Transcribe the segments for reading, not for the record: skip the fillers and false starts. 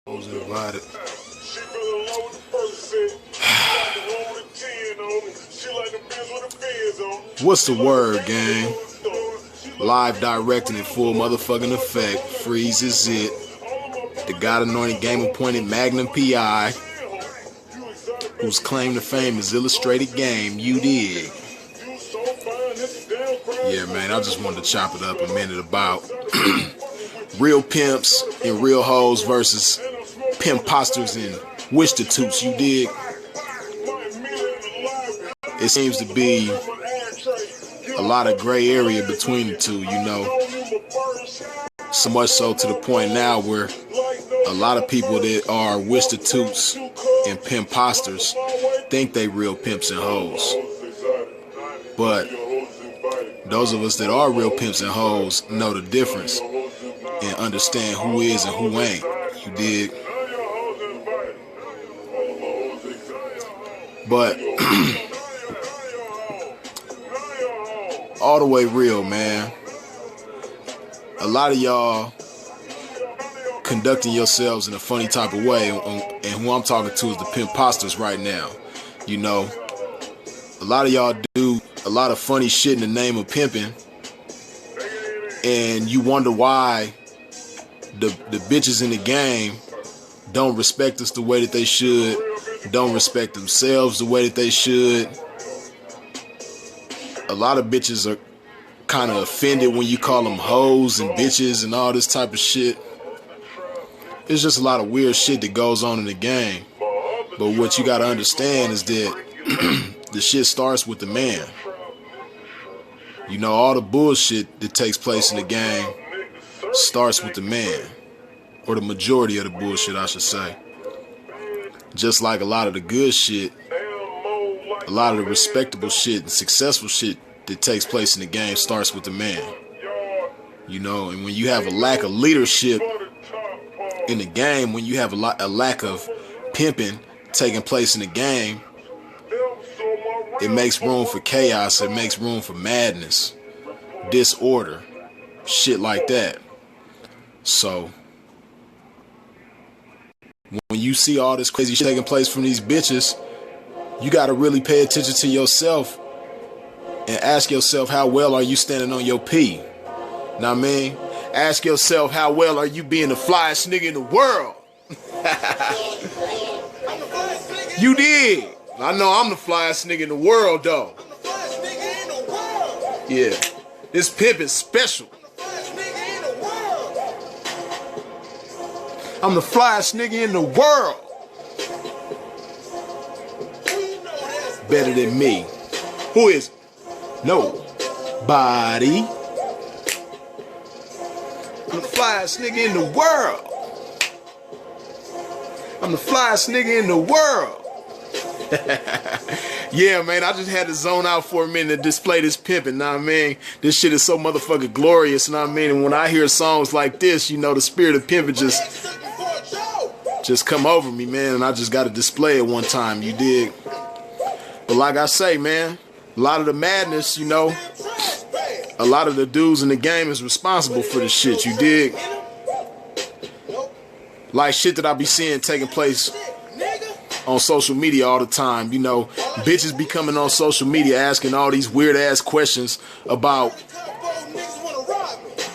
was invited. What's the word, gang? Live directing in full motherfucking effect. Freeze is it. The God anointed game appointed Magnum PI, whose claim to fame is illustrated game. You dig? Yeah, man, I just wanted to chop it up a minute about real pimps and real hoes versus pimposters and wish-to-toots. You dig? It seems to be a lot of gray area between the two, you know. So much so to the point now where a lot of people that are wish-to-toots and pimposters think they real pimps and hoes. But those of us that are real pimps and hoes know the difference and understand who is and who ain't. You dig? But all the way real, man. A lot of y'all conducting yourselves in a funny type of way, and who I'm talking to is the pimposters right now. You know, a lot of y'all do a lot of funny shit in the name of pimping, and you wonder why the bitches in the game don't respect us the way that they should, don't respect themselves the way that they should. A lot of bitches are kind of offended when you call them hoes and bitches and all this type of shit. It's just a lot of weird shit that goes on in the game. But what you gotta understand is that the shit starts with the man. You know, all the bullshit that takes place in the game starts with the man. Or the majority of the bullshit, I should say. Just like a lot of the good shit, a lot of the respectable shit and successful shit that takes place in the game starts with the man. You know, and when you have a lack of leadership in the game, when you have a lack of pimping taking place in the game, it makes room for chaos. It makes room for madness, disorder, shit like that. So when you see all this crazy shit taking place from these bitches, you got to really pay attention to yourself and ask yourself, how well are you standing on your P? Know what I mean? Ask yourself, how well are you being the flyest nigga in the world? You did. I know I'm the flyest nigga in the world, though. Yeah. This pimp is special. I'm the flyest nigga in the world. Better than me. Who is it? Nobody. I'm the flyest nigga in the world. I'm the flyest nigga in the world. Yeah, man, I just had to zone out for a minute to display this pimping, know what I mean? This shit is so motherfucking glorious, know what I mean? And when I hear songs like this, you know, the spirit of pimping just come over me, man, and I just got to display it one time, you dig? But like I say, man, a lot of the madness, you know, a lot of the dudes in the game is responsible for the shit, you dig? Like shit that I be seeing taking place on social media all the time, you know, bitches be coming on social media asking all these weird ass questions about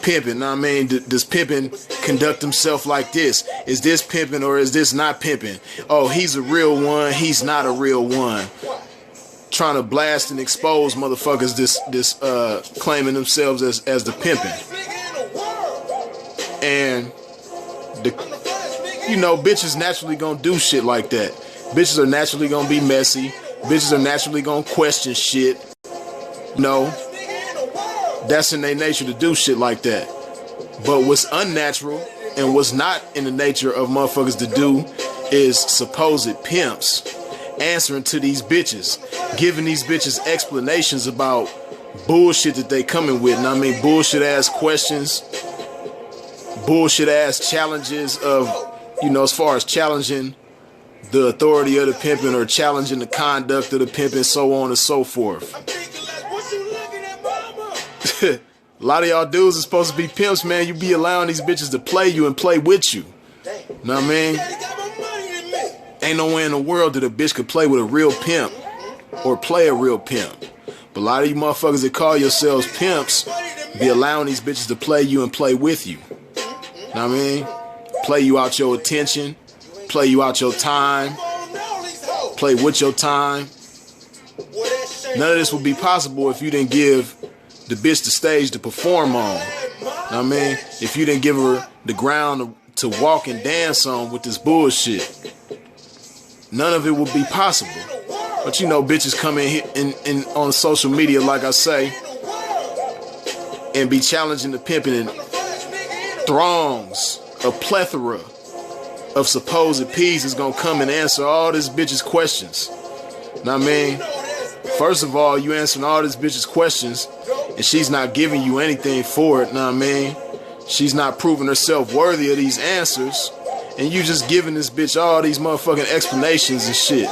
pimping. Know what I mean? Does pimping conduct himself like this? Is this pimping or is this not pimping? Oh, he's a real one. He's not a real one. Trying to blast and expose motherfuckers this claiming themselves as the pimping. And you know, bitches naturally gonna do shit like that. Bitches are naturally gonna be messy. Bitches are naturally gonna question shit. No, that's in their nature to do shit like that. But what's unnatural and what's not in the nature of motherfuckers to do is supposed pimps answering to these bitches, giving these bitches explanations about bullshit that they coming with. And I mean, bullshit ass questions, bullshit ass challenges of, you know, as far as challenging the authority of the pimping or challenging the conduct of the pimping, so on and so forth. A lot of y'all dudes are supposed to be pimps, man. You be allowing these bitches to play you and play with you. Know what I mean? Ain't no way in the world that a bitch could play with a real pimp or play a real pimp. But a lot of you motherfuckers that call yourselves pimps be allowing these bitches to play you and play with you. Know what I mean? Play you out your attention, play you out your time, play with your time. None of this would be possible if you didn't give the bitch the stage to perform on. Know what I mean? If you didn't give her the ground to walk and dance on with this bullshit. None of it would be possible. But you know, bitches come in on social media, like I say, and be challenging the pimping in throngs, a plethora of supposed P's is gonna come and answer all this bitch's questions. Know what I mean? First of all, you answering all this bitch's questions, and she's not giving you anything for it. Know what I mean? She's not proving herself worthy of these answers. And you just giving this bitch all these motherfucking explanations and shit.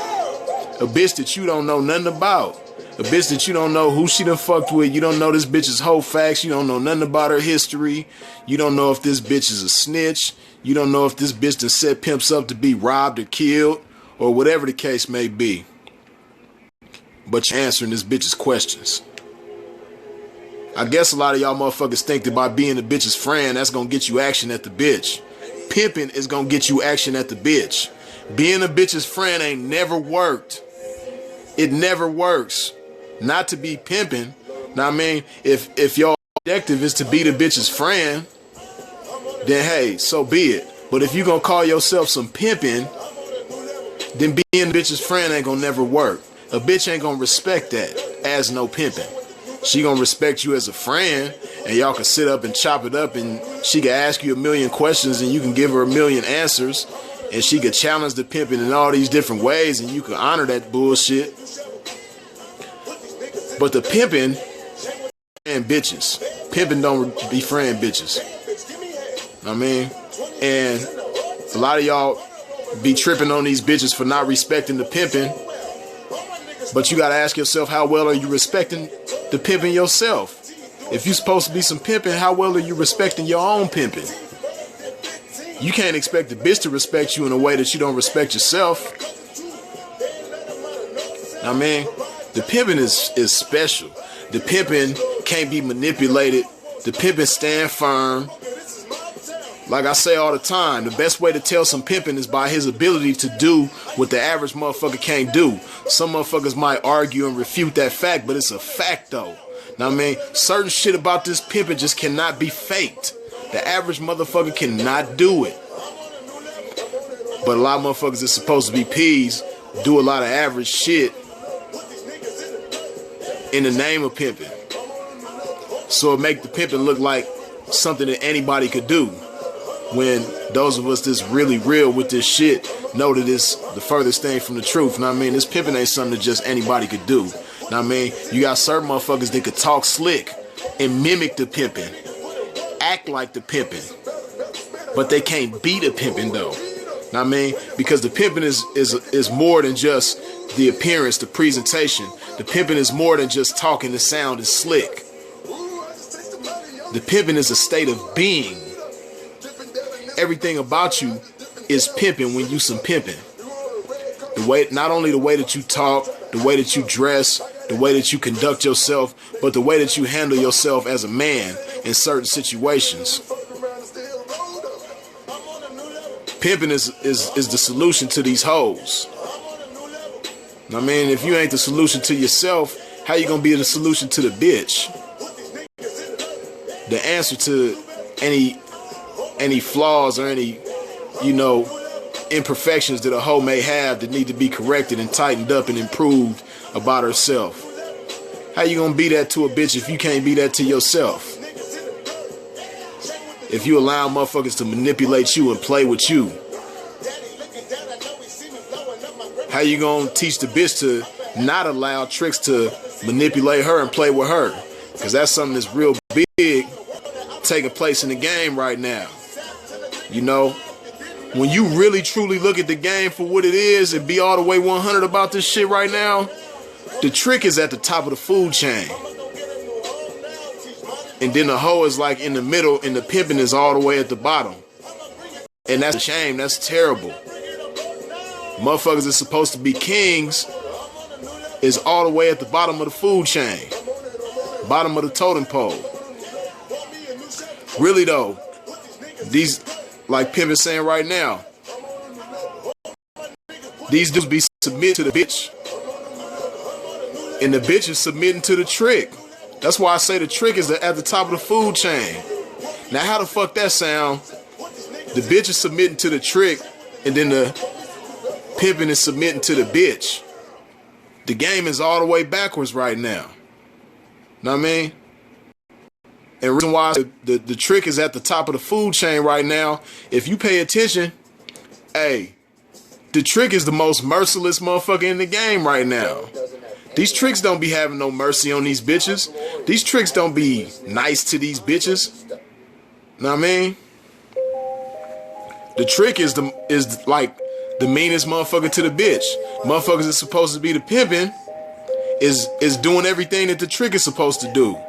A bitch that you don't know nothing about. A bitch that you don't know who she done fucked with. You don't know this bitch's whole facts. You don't know nothing about her history. You don't know if this bitch is a snitch. You don't know if this bitch done set pimps up to be robbed or killed. Or whatever the case may be. But you're answering this bitch's questions. I guess a lot of y'all motherfuckers think that by being a bitch's friend, that's gonna get you action at the bitch. Pimping is gonna get you action at the bitch. Being a bitch's friend ain't never worked. It never works. Not to be pimping. Now I mean, if your objective is to be the bitch's friend, then hey, so be it. But if you gonna call yourself some pimping, then being a bitch's friend ain't gonna never work. A bitch ain't gonna respect that as no pimping. She gonna respect you as a friend, and y'all can sit up and chop it up, and she can ask you a million questions, and you can give her a million answers, and she could challenge the pimping in all these different ways, and you can honor that bullshit. But the pimping and bitches, pimping don't befriend bitches. I mean, and a lot of y'all be tripping on these bitches for not respecting the pimping, but you gotta ask yourself, how well are you respecting the pimping yourself? If you're supposed to be some pimping, how well are you respecting your own pimping? You can't expect the bitch to respect you in a way that you don't respect yourself. I mean, the pimping is special. The pimping can't be manipulated. The pimping stand firm. Like I say all the time, the best way to tell some pimping is by his ability to do what the average motherfucker can't do. Some motherfuckers might argue and refute that fact, but it's a fact though. Now I mean, certain shit about this pimping just cannot be faked. The average motherfucker cannot do it. But a lot of motherfuckers that's supposed to be P's do a lot of average shit in the name of pimping. So it make the pimping look like something that anybody could do. When those of us that's really real with this shit know that it's the furthest thing from the truth. Know what I mean? This pimping ain't something that just anybody could do. Know what I mean? You got certain motherfuckers that could talk slick and mimic the pimping, act like the pimping, but they can't be the pimping though. Know what I mean? Because the pimping is more than just the appearance, the presentation. The pimping is more than just talking. The sound is slick. The pimping is a state of being. Everything about you is pimping when you some pimping. The way, not only the way that you talk, the way that you dress, the way that you conduct yourself, but the way that you handle yourself as a man in certain situations. Pimping is the solution to these hoes. I mean, if you ain't the solution to yourself, how you gonna be the solution to the bitch? The answer to any flaws or any, imperfections that a hoe may have that need to be corrected and tightened up and improved about herself. How you gonna be that to a bitch if you can't be that to yourself? If you allow motherfuckers to manipulate you and play with you, how you gonna teach the bitch to not allow tricks to manipulate her and play with her? Because that's something that's real big taking place in the game right now. When you really truly look at the game for what it is and be all the way 100 about this shit right now, the trick is at the top of the food chain. And then the hoe is like in the middle and the pimping is all the way at the bottom. And that's a shame. That's terrible. Motherfuckers that's supposed to be kings is all the way at the bottom of the food chain. Bottom of the totem pole. Really though, these, like Pimpin saying right now, these dudes be submitted to the bitch. And the bitch is submitting to the trick. That's why I say the trick is at the top of the food chain. Now how the fuck that sound? The bitch is submitting to the trick, and then the pimpin is submitting to the bitch. The game is all the way backwards right now. Know what I mean? And the reason why the trick is at the top of the food chain right now, if you pay attention, hey, the trick is the most merciless motherfucker in the game right now. These tricks don't be having no mercy on these bitches. These tricks don't be nice to these bitches. Know what I mean? The trick is like the meanest motherfucker to the bitch. Motherfuckers is supposed to be the pimpin' is doing everything that the trick is supposed to do. Know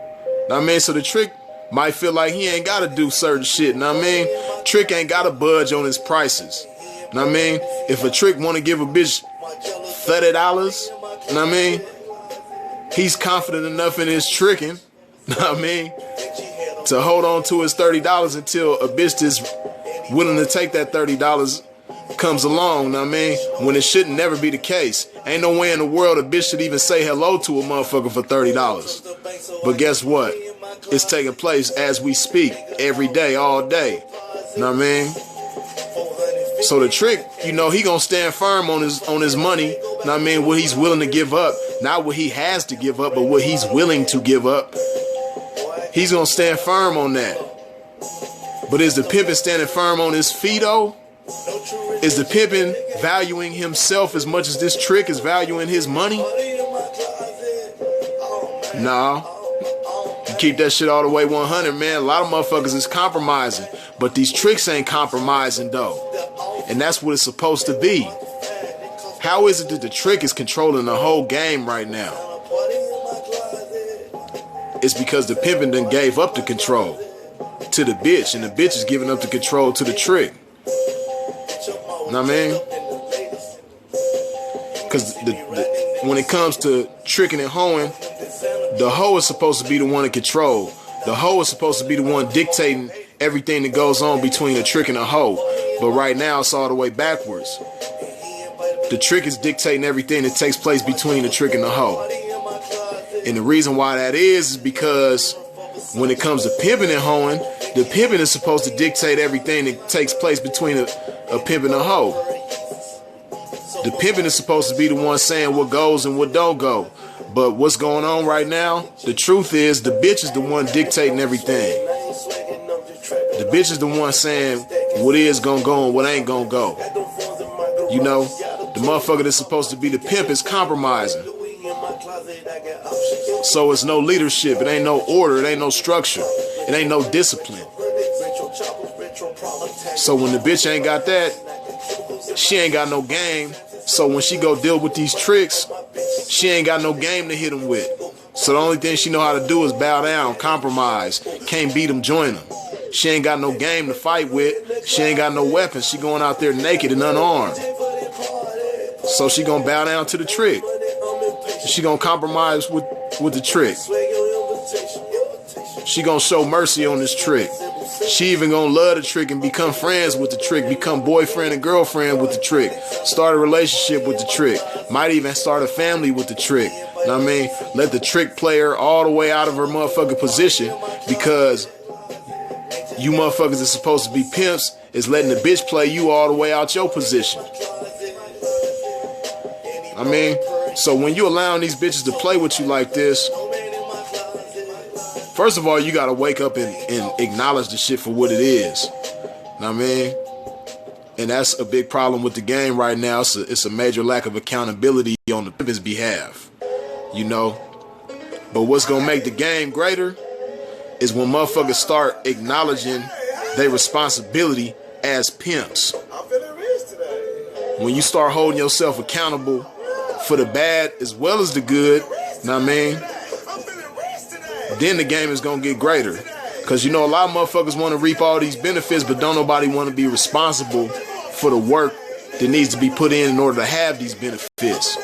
what I mean? So the trick might feel like he ain't gotta do certain shit. Know what I mean? Trick ain't gotta budge on his prices. Know what I mean? If a trick wanna give a bitch $30, know what I mean? He's confident enough in his tricking, know what I mean, to hold on to his $30 until a bitch that's willing to take that $30 comes along, know what I mean? When it shouldn't never be the case. Ain't no way in the world a bitch should even say hello to a motherfucker for $30. But guess what? It's taking place as we speak, every day, all day. Know what I mean? So the trick, you know, he gonna stand firm on his money, know what I mean, what he's willing to give up. Not what he has to give up, but what he's willing to give up. He's gonna stand firm on that. But is the pimpin' standing firm on his feet though? Is the pimpin' valuing himself as much as this trick is valuing his money? Nah. You keep that shit all the way 100, man. A lot of motherfuckers is compromising. But these tricks ain't compromising though. And that's what it's supposed to be. How is it that the trick is controlling the whole game right now? It's because the pimpin' done gave up the control to the bitch, and the bitch is giving up the control to the trick. Know what I mean? Because when it comes to tricking and hoeing, the hoe is supposed to be the one in control. The hoe is supposed to be the one dictating everything that goes on between a trick and a hoe. But right now, it's all the way backwards. The trick is dictating everything that takes place between the trick and the hoe. And the reason why that is because when it comes to pimping and hoeing, the pimping is supposed to dictate everything that takes place between a pimp and a hoe. The pimping is supposed to be the one saying what goes and what don't go. But what's going on right now, the truth is the bitch is the one dictating everything. The bitch is the one saying what is gonna go and what ain't gonna go. You know, the motherfucker that's supposed to be the pimp is compromising. So it's no leadership, it ain't no order, it ain't no structure, it ain't no discipline. So when the bitch ain't got that, she ain't got no game. So when she go deal with these tricks, she ain't got no game to hit them with. So the only thing she know how to do is bow down, compromise. Can't beat them, join them. She ain't got no game to fight with. She ain't got no weapons. She going out there naked and unarmed. So she gonna bow down to the trick. She gonna compromise with the trick. She gonna show mercy on this trick. She even gonna love the trick and become friends with the trick, become boyfriend and girlfriend with the trick, start a relationship with the trick, might even start a family with the trick. Know what I mean? Let the trick play her all the way out of her motherfucking position, because you motherfuckers is supposed to be pimps is letting the bitch play you all the way out your position. I mean, so when you allowing these bitches to play with you like this, first of all, you gotta wake up and acknowledge the shit for what it is. Know what I mean? And that's a big problem with the game right now. It's a major lack of accountability on the pimp's behalf. You know? But what's gonna make the game greater is when motherfuckers start acknowledging their responsibility as pimps. When you start holding yourself accountable for the bad as well as the good, know what I mean? Then the game is gonna get greater. Because, you know, a lot of motherfuckers want to reap all these benefits, but don't nobody want to be responsible for the work that needs to be put in order to have these benefits.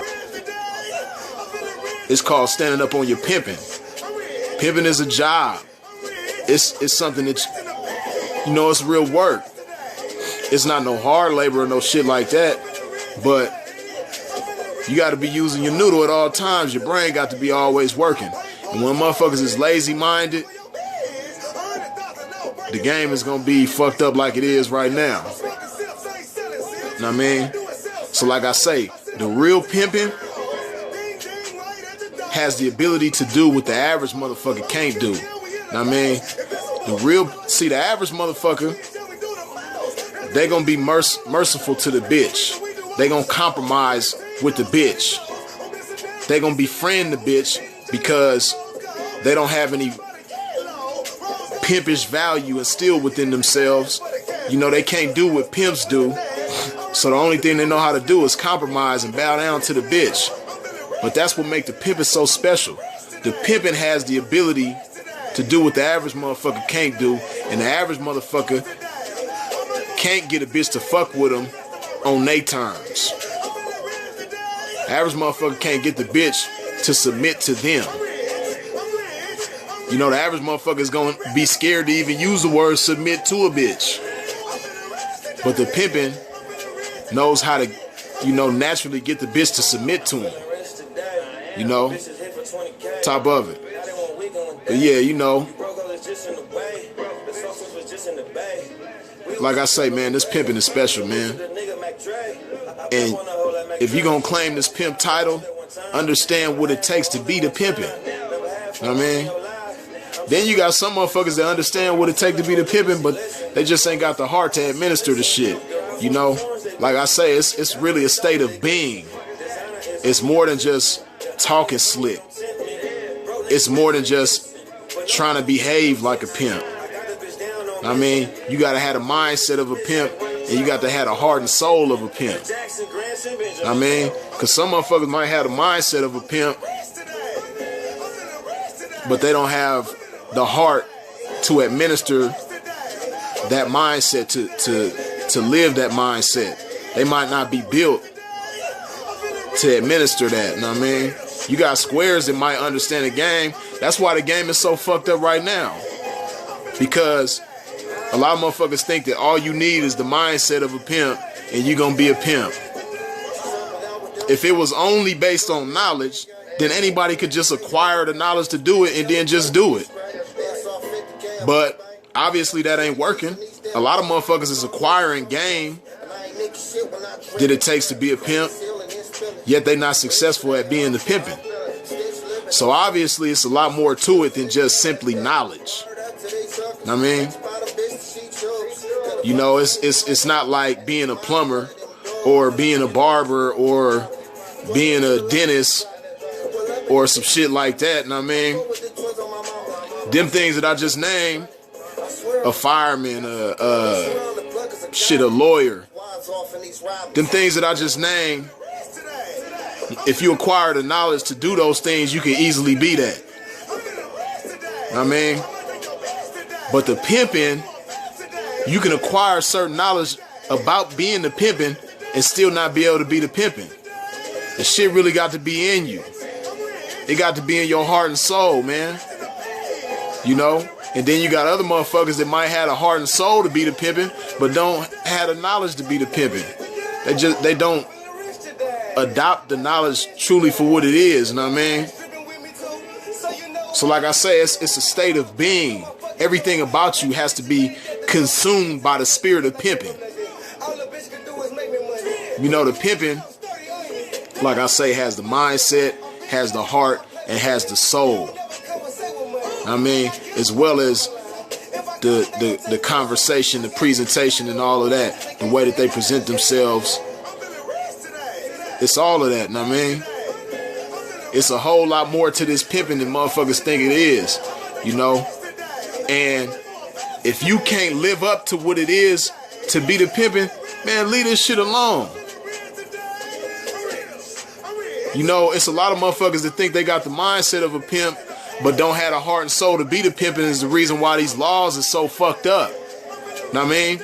It's called standing up on your pimping. Pimping is a job. It's something that, you know, it's real work. It's not no hard labor or no shit like that, but you got to be using your noodle at all times. Your brain got to be always working. And when motherfuckers is lazy-minded, the game is going to be fucked up like it is right now. Know what I mean? So like I say, the real pimping has the ability to do what the average motherfucker can't do. Know what I mean? The average motherfucker, they going to be merciful to the bitch. They going to compromise with the bitch. They going to befriend the bitch because they don't have any pimpish value instilled within themselves. You know, they can't do what pimps do. So the only thing they know how to do is compromise and bow down to the bitch. But that's what makes the pimping so special. The pimping has the ability to do what the average motherfucker can't do. And the average motherfucker can't get a bitch to fuck with them on their terms. The average motherfucker can't get the bitch to submit to them. You know, the average motherfucker is going to be scared to even use the word submit to a bitch. But the pimping knows how to, you know, naturally get the bitch to submit to him. You know, top of it. But yeah, you know, like I say, man, this pimping is special, man. And if you're going to claim this pimp title, understand what it takes to be the pimping. You know what I mean? Then you got some motherfuckers that understand what it takes to be the pimping, but they just ain't got the heart to administer the shit. You know, like I say, it's really a state of being. It's more than just talking slick. It's more than just trying to behave like a pimp. I mean, you got to have the mindset of a pimp, and you got to have the heart and soul of a pimp. I mean, because some motherfuckers might have the mindset of a pimp, but they don't have the heart to administer that mindset, to live that mindset. They might not be built to administer that. You know what I mean? You got squares that might understand the game. That's why the game is so fucked up right now. Because a lot of motherfuckers think that all you need is the mindset of a pimp and you're going to be a pimp. If it was only based on knowledge, then anybody could just acquire the knowledge to do it and then just do it. But obviously that ain't working. A lot of motherfuckers is acquiring game that it takes to be a pimp, yet they not successful at being the pimping. So obviously it's a lot more to it than just simply knowledge. I mean, you know, it's not like being a plumber or being a barber or being a dentist or some shit like that. And I mean, them things that I just named, a fireman, a lawyer, them things that I just named, if you acquire the knowledge to do those things, you can easily be that. I mean, but the pimping, you can acquire certain knowledge about being the pimping and still not be able to be the pimping. The shit really got to be in you. It got to be in your heart and soul, man. You know? And then you got other motherfuckers that might have a heart and soul to be the pimping, but don't have the knowledge to be the pimping. They don't adopt the knowledge truly for what it is, you know what I mean? So like I say, it's a state of being. Everything about you has to be consumed by the spirit of pimping. You know, the pimping, like I say, has the mindset, has the heart, and has the soul. I mean, as well as the conversation, the presentation, and all of that, the way that they present themselves. It's all of that, you know what I mean? It's a whole lot more to this pimping than motherfuckers think it is, you know? And if you can't live up to what it is to be the pimping, man, leave this shit alone. You know, it's a lot of motherfuckers that think they got the mindset of a pimp, but don't have the heart and soul to be the pimping is the reason why these laws is so fucked up. Know what I mean?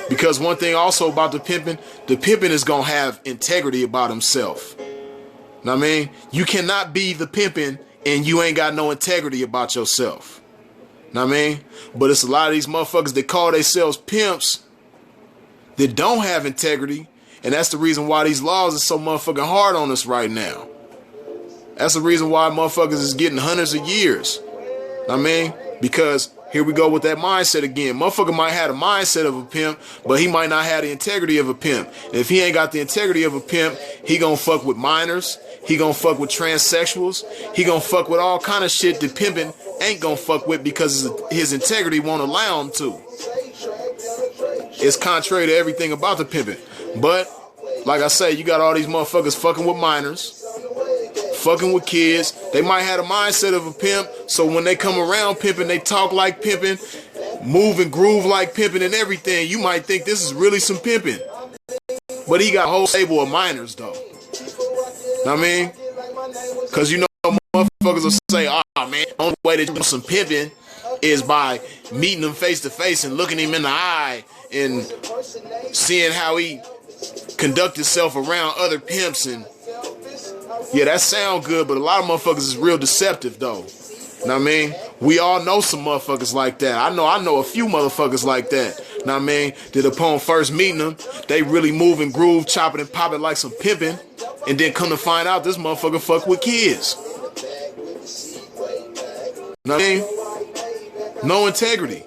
Because one thing also about the pimping is gonna have integrity about himself. Know what I mean? You cannot be the pimping and you ain't got no integrity about yourself. Know what I mean? But it's a lot of these motherfuckers that call themselves pimps that don't have integrity, and that's the reason why these laws are so motherfucking hard on us right now. That's the reason why motherfuckers is getting hundreds of years. Know what I mean? Because here we go with that mindset again. Motherfucker might have the mindset of a pimp, but he might not have the integrity of a pimp. And if he ain't got the integrity of a pimp, he gonna fuck with minors. He gonna fuck with transsexuals. He gonna fuck with all kind of shit that pimping ain't gonna fuck with because his integrity won't allow him to. It's contrary to everything about the pimping. But, like I say, you got all these motherfuckers fucking with minors, fucking with kids. They might have the mindset of a pimp, so when they come around pimping, they talk like pimping, move and groove like pimping and everything. You might think this is really some pimping. But he got a whole stable of minors, though. Know what I mean? Because you know motherfuckers will say, oh man, the only way to do some pimping is by meeting him face to face and looking him in the eye and seeing how he conduct himself around other pimps. And yeah, that sound good, but a lot of motherfuckers is real deceptive though. Know what I mean? We all know some motherfuckers like that. I know a few motherfuckers like that. Know what I mean? That upon first meeting them, they really move and groove, chopping and popping like some pimping, and then come to find out this motherfucker fuck with kids. Know what I mean? No integrity.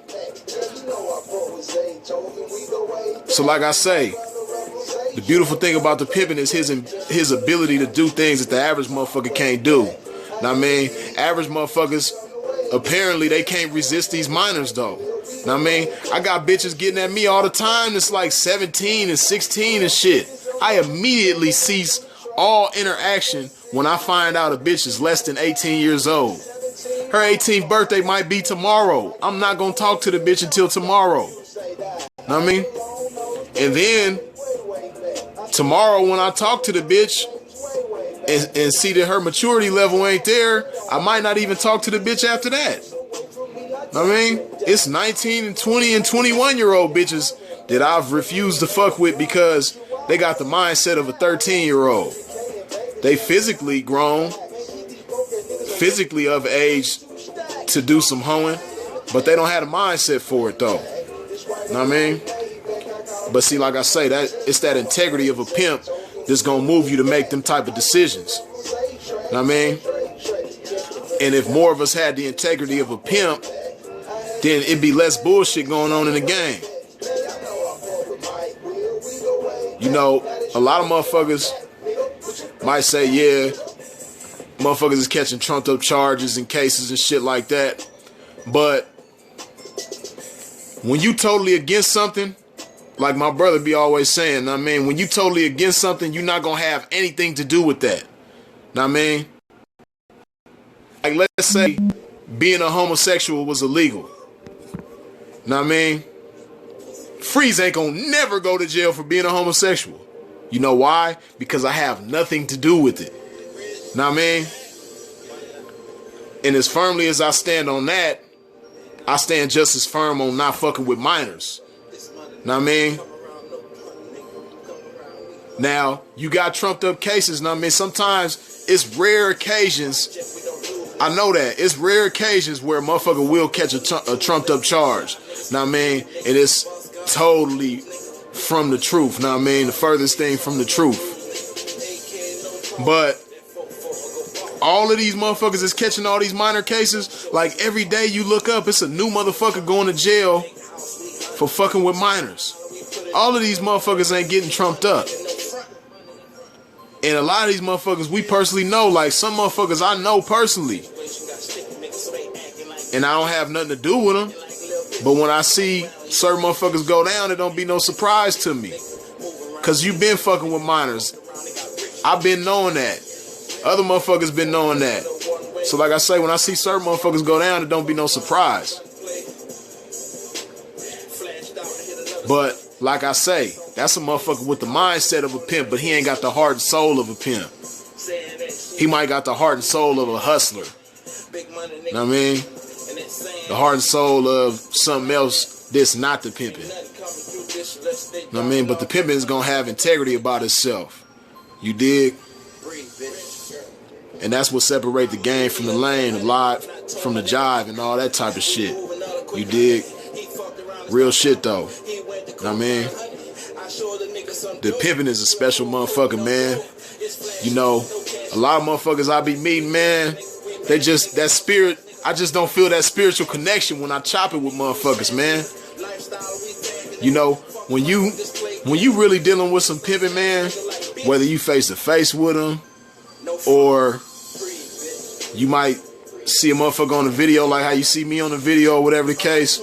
So like I say, the beautiful thing about the pimping is his ability to do things that the average motherfucker can't do. Know what I mean? Average motherfuckers, apparently they can't resist these minors though. Know what I mean? I got bitches getting at me all the time that's like 17 and 16 and shit. I immediately cease all interaction when I find out a bitch is less than 18 years old. Her 18th birthday might be tomorrow. I'm not gonna talk to the bitch until tomorrow. Know what I mean? And then tomorrow when I talk to the bitch and see that her maturity level ain't there, I might not even talk to the bitch after that. Know what I mean? It's 19 and 20 and 21-year-old bitches that I've refused to fuck with because they got the mindset of a 13-year-old. They physically grown, physically of age to do some hoeing, but they don't have the mindset for it though. Know what I mean? But see, like I say, that it's that integrity of a pimp that's gonna move you to make them type of decisions. Know what I mean? And if more of us had the integrity of a pimp, then it'd be less bullshit going on in the game. You know, a lot of motherfuckers might say, yeah, motherfuckers is catching trumped up charges and cases and shit like that. But when you totally against something, like my brother be always saying, I mean, when you totally against something, you're not going to have anything to do with that. Know what I mean? Like, let's say being a homosexual was illegal. Know what I mean? Freeze ain't going to never go to jail for being a homosexual. You know why? Because I have nothing to do with it. Know what I mean? And as firmly as I stand on that, I stand just as firm on not fucking with minors. Know what I mean? Now, you got trumped up cases. Know what I mean? Sometimes it's rare occasions. I know that. It's rare occasions where a motherfucker will catch a trumped up charge. Know what I mean? And it's totally from the truth. Know what I mean? The furthest thing from the truth. But all of these motherfuckers is catching all these minor cases. Like every day you look up, it's a new motherfucker going to jail for fucking with minors. All of these motherfuckers ain't getting trumped up. And a lot of these motherfuckers we personally know, like some motherfuckers I know personally. And I don't have nothing to do with them. But when I see certain motherfuckers go down, it don't be no surprise to me. Cause you been fucking with minors. I've been knowing that. Other motherfuckers been knowing that. So like I say, when I see certain motherfuckers go down, it don't be no surprise. But like I say, that's a motherfucker with the mindset of a pimp, but he ain't got the heart and soul of a pimp. He might got the heart and soul of a hustler. Know what I mean? The heart and soul of something else that's not the pimping. Know what I mean? But the pimping is gonna have integrity about itself. You dig? And that's what separate the game from the lane, the live from the jive and all that type of shit. You dig? Real shit though. Know what I mean? The pimping is a special motherfucker, man. You know, a lot of motherfuckers I be meeting, man, they just, that spirit, I just don't feel that spiritual connection when I chop it with motherfuckers, man. You know, when you really dealing with some pimping, man, whether you face to face with them or you might see a motherfucker on the video like how you see me on the video or whatever the case,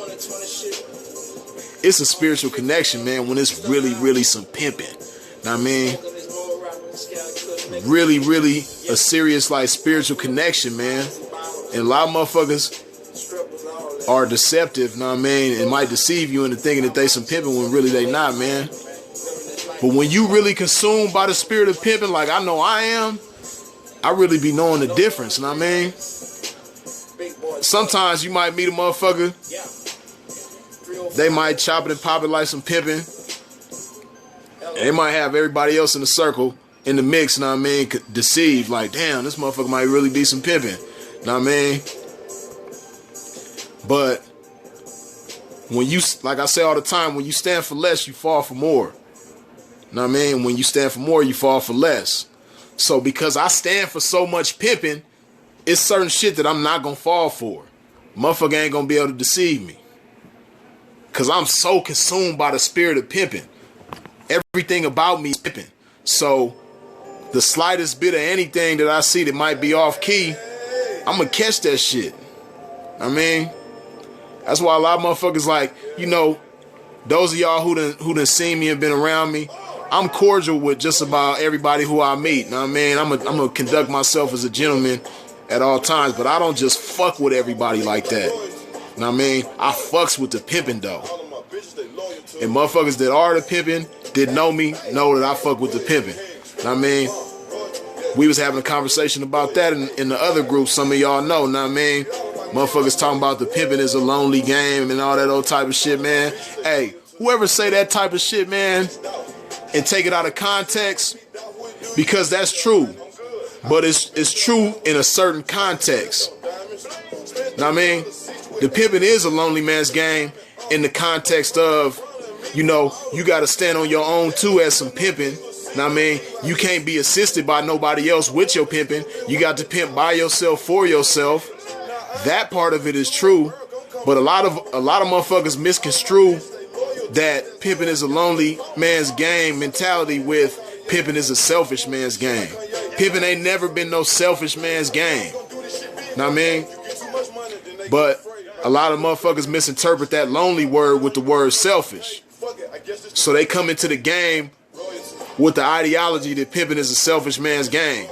it's a spiritual connection, man, when it's really, really some pimping. Know what I mean? Really, really a serious, like, spiritual connection, man. And a lot of motherfuckers are deceptive, know what I mean, and might deceive you into thinking that they some pimping when really they not, man. But when you really consumed by the spirit of pimping, like I know I am, I really be knowing the difference, know what I mean? Sometimes you might meet a motherfucker, they might chop it and pop it like some pimping. They might have everybody else in the circle in the mix, know what I mean, deceived, like, damn, this motherfucker might really be some pimping, know what I mean? But when you, like I say all the time, when you stand for less, you fall for more. Know what I mean? When you stand for more, you fall for less. So because I stand for so much pimping, it's certain shit that I'm not gonna fall for. Motherfucker ain't gonna be able to deceive me. Cause I'm so consumed by the spirit of pimping. Everything about me is pimping. So the slightest bit of anything that I see that might be off key, I'm gonna catch that shit. I mean, that's why a lot of motherfuckers, like, you know, those of y'all who done seen me and been around me, I'm cordial with just about everybody who I meet. Know what I mean? I'm gonna conduct myself as a gentleman at all times, but I don't just fuck with everybody like that. Know what I mean? I fucks with the pimping though. And motherfuckers that are the pimping, that know me, know that I fuck with the pimping. Know what I mean? We was having a conversation about that in the other group. Some of y'all know what I mean? Motherfuckers talking about the pimping is a lonely game and all that old type of shit, man. Hey, whoever say that type of shit, man, and take it out of context, because that's true. But it's true in a certain context. Know what I mean? The pimping is a lonely man's game in the context of, you know, you got to stand on your own too as some pimping. Know what I mean? You can't be assisted by nobody else with your pimping. You got to pimp by yourself for yourself. That part of it is true, but a lot of motherfuckers misconstrue that pimping is a lonely man's game mentality with pimping is a selfish man's game. Pimping ain't never been no selfish man's game. Know what I mean? But a lot of motherfuckers misinterpret that lonely word with the word selfish. So they come into the game with the ideology that pimping is a selfish man's game.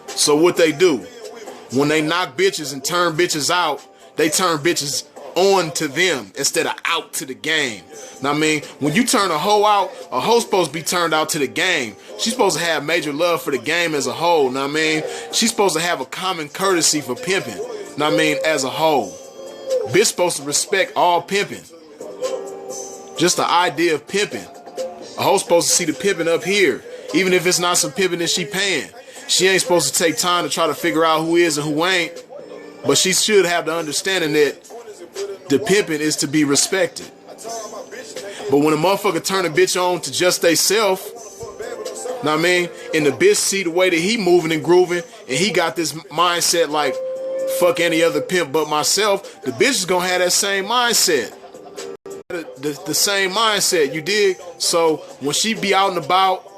So what they do, when they knock bitches and turn bitches out, they turn bitches on to them instead of out to the game. Know what I mean? When you turn a hoe out, a hoe's supposed to be turned out to the game. She's supposed to have major love for the game as a whole. Know what I mean? She's supposed to have a common courtesy for pimping. Know what I mean? As a whole. Bitch supposed to respect all pimping. Just the idea of pimping. A hoe's supposed to see the pimping up here. Even if it's not some pimping that she paying. She ain't supposed to take time to try to figure out who is and who ain't. But she should have the understanding that the pimping is to be respected. But when a motherfucker turn a bitch on to just they self, know what I mean? And the bitch see the way that he moving and grooving, and he got this mindset like, fuck any other pimp but myself, the bitch is gonna have that same mindset. The same mindset, you dig? So when she be out and about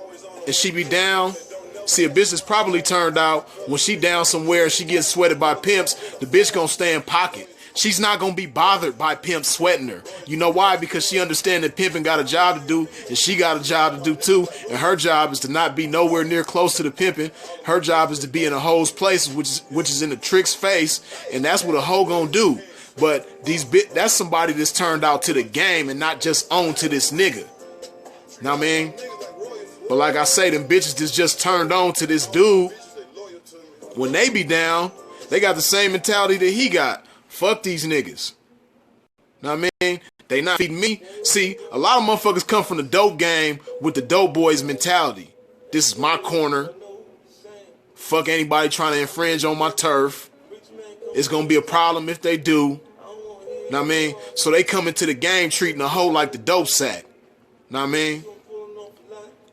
and she be down, see, a bitch is probably turned out when she down somewhere and she gets sweated by pimps, the bitch gonna stay in pocket. She's not gonna be bothered by pimps sweating her. You know why? Because she understands that pimping got a job to do, and she got a job to do too. And her job is to not be nowhere near close to the pimping. Her job is to be in a hoe's place, which is in the trick's face, and that's what a hoe gonna do. But that's somebody that's turned out to the game and not just on to this nigga. Know what I mean? But like I say, them bitches that's just turned on to this dude, when they be down, They got the same mentality that he got. Fuck these niggas. Know what I mean? They not feeding me. See, a lot of motherfuckers come from the dope game with the dope boys mentality. This is my corner. Fuck anybody trying to infringe on my turf. It's gonna be a problem if they do. Know what I mean? So they come into the game treating the hoe like the dope sack. Know what I mean?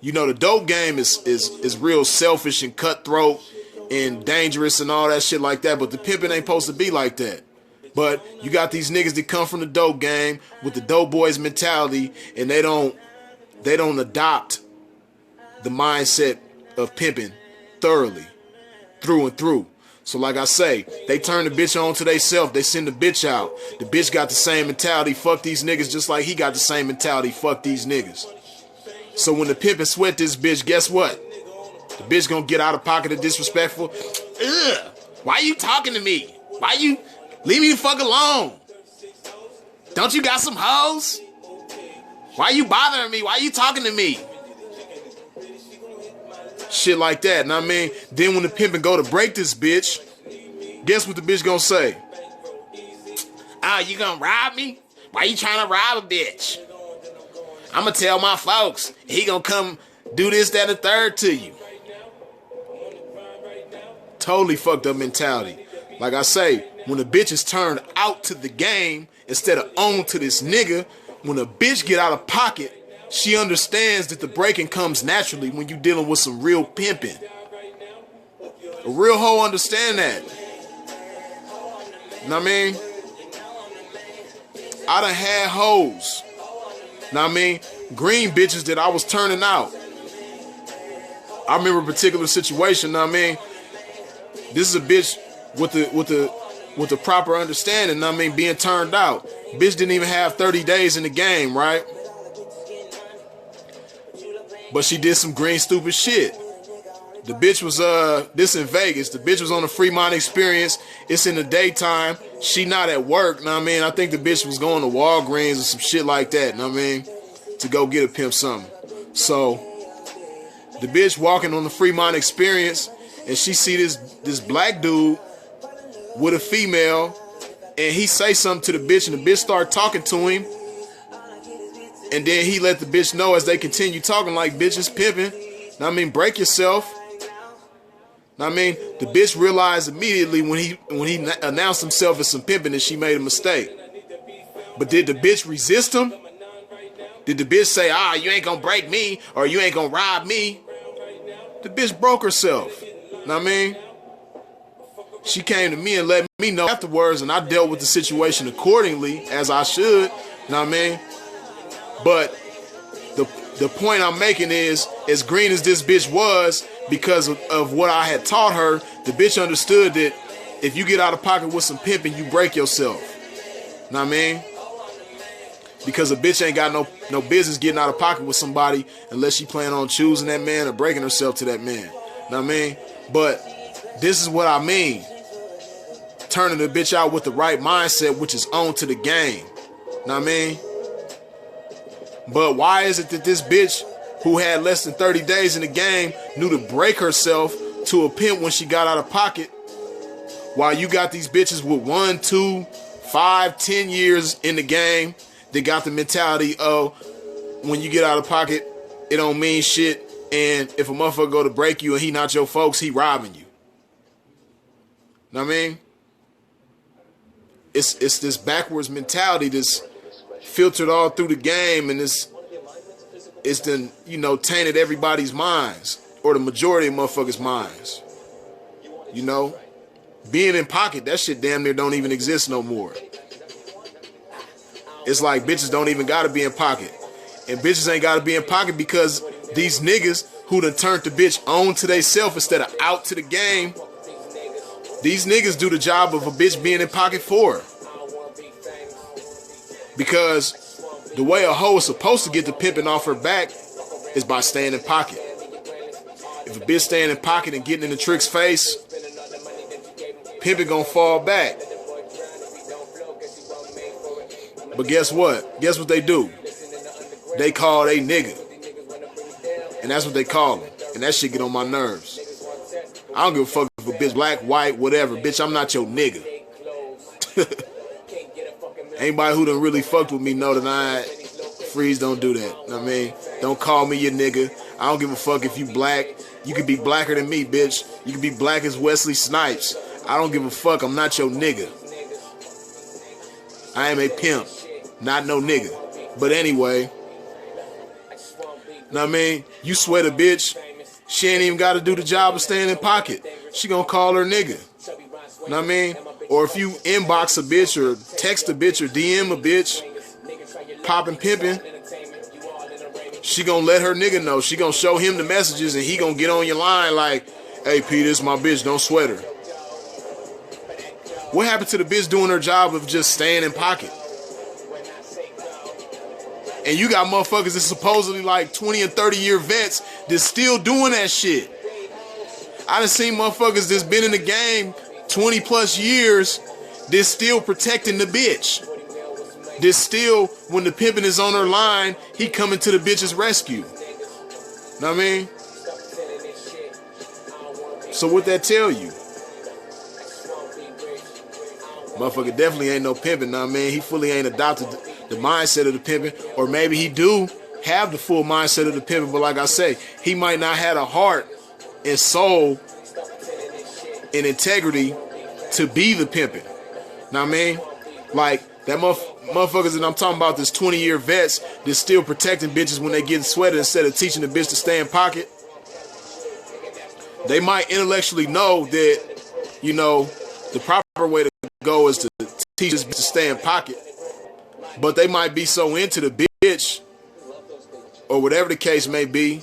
You know, the dope game is real selfish and cutthroat and dangerous and all that shit like that, but the pimping ain't supposed to be like that. But you got these niggas that come from the dope game with the dope boys mentality, and they don't adopt the mindset of pimping thoroughly, through and through. So like I say, they turn the bitch on to they self. They send the bitch out. The bitch got the same mentality. Fuck these niggas, just like he got the same mentality. Fuck these niggas. So when the pimpin' sweat this bitch, guess what? The bitch gonna get out of pocket and disrespectful. Ugh, why you talking to me? Why you leave me the fuck alone? Don't you got some hoes? Why you bothering me? Why you talking to me? Shit like that, know what I mean? Then when the pimpin' go to break this bitch, guess what the bitch gonna say? Ah, you gonna rob me? Why you trying to rob a bitch? I'ma tell my folks. He gonna come do this, that, and the third to you. Totally fucked up mentality. Like I say, when a bitch is turned out to the game instead of on to this nigga, when a bitch get out of pocket, she understands that the breaking comes naturally when you dealing with some real pimping. A real hoe understand that. Know what I mean? I done had hoes. Know what I mean? Green bitches that I was turning out. I remember a particular situation, know what I mean? This is a bitch with the proper understanding, know what I mean, being turned out. Bitch didn't even have 30 days in the game, right? But she did some green stupid shit. The bitch was this in Vegas. The bitch was on a Fremont experience. It's in the daytime. She not at work, know what I mean? I think the bitch was going to Walgreens or some shit like that, know what I mean? To go get a pimp something. So the bitch walking on the Fremont experience, and she see this black dude with a female, and he say something to the bitch, and the bitch start talking to him. And then he let the bitch know as they continue talking, like, bitch is pimping. Know what I mean? Break yourself. Know what I mean? The bitch realized immediately when he announced himself as some pimping that she made a mistake. But did the bitch resist him? Did the bitch say, you ain't gonna break me, or you ain't gonna rob me? The bitch broke herself. Know what I mean? She came to me and let me know afterwards, and I dealt with the situation accordingly, as I should. Know what I mean? But the point I'm making is, as green as this bitch was, because of what I had taught her, the bitch understood that if you get out of pocket with some pimping, you break yourself. Know what I mean? Because a bitch ain't got no business getting out of pocket with somebody unless she plan on choosing that man or breaking herself to that man. Know what I mean? But this is what I mean. Turning the bitch out with the right mindset, which is on to the game. Know what I mean? But why is it that this bitch who had less than 30 days in the game knew to break herself to a pimp when she got out of pocket, while you got these bitches with 1, 2, 5, 10 years in the game that got the mentality of when you get out of pocket, it don't mean shit, and if a motherfucker go to break you and he not your folks, he robbing you. Know what I mean? It's this backwards mentality that's filtered all through the game, and it's then, tainted everybody's minds, or the majority of motherfuckers' minds. Being in pocket, that shit damn near don't even exist no more. It's like bitches don't even gotta be in pocket. And bitches ain't gotta be in pocket because these niggas who done turned the bitch on to they self instead of out to the game, these niggas do the job of a bitch being in pocket for her. Because the way a hoe is supposed to get the pimping off her back is by staying in pocket. If a bitch staying in pocket and getting in the trick's face, pimping gonna fall back. But guess what? Guess what they do? They call they nigga. And that's what they call him. And that shit get on my nerves. I don't give a fuck if a bitch, black, white, whatever. Bitch, I'm not your nigga. Anybody who done really fucked with me know that Freeze don't do that. You know what I mean? Don't call me your nigga. I don't give a fuck if you black. You could be blacker than me, bitch. You could be black as Wesley Snipes. I don't give a fuck. I'm not your nigga. I am a pimp, not no nigga. But anyway, know what I mean? You sweat a bitch, she ain't even got to do the job of staying in pocket. She gonna call her nigga. Know what I mean? Or if you inbox a bitch or text a bitch or DM a bitch, popping pimping, she gonna let her nigga know. She gonna show him the messages and he gonna get on your line like, hey P, this my bitch, don't sweat her. What happened to the bitch doing her job of just staying in pocket? And you got motherfuckers that's supposedly like 20 and 30 year vets that's still doing that shit. I done seen motherfuckers that's been in the game 20 plus years that's still protecting the bitch. That's still, when the pimpin' is on her line, he coming to the bitch's rescue. Know what I mean? So what that tell you? Motherfucker definitely ain't no pimpin', know what I mean? He fully ain't adopted the mindset of the pimpin', or maybe he do have the full mindset of the pimpin', but like I say, he might not have a heart and soul and integrity to be the pimpin'. Know what I mean? Like, that motherfuckers that I'm talking about, this 20-year vets that's still protecting bitches when they getting sweated instead of teaching the bitch to stay in pocket. They might intellectually know that, you know, the proper way to go is to teach this bitch to stay in pocket. But they might be so into the bitch, or whatever the case may be,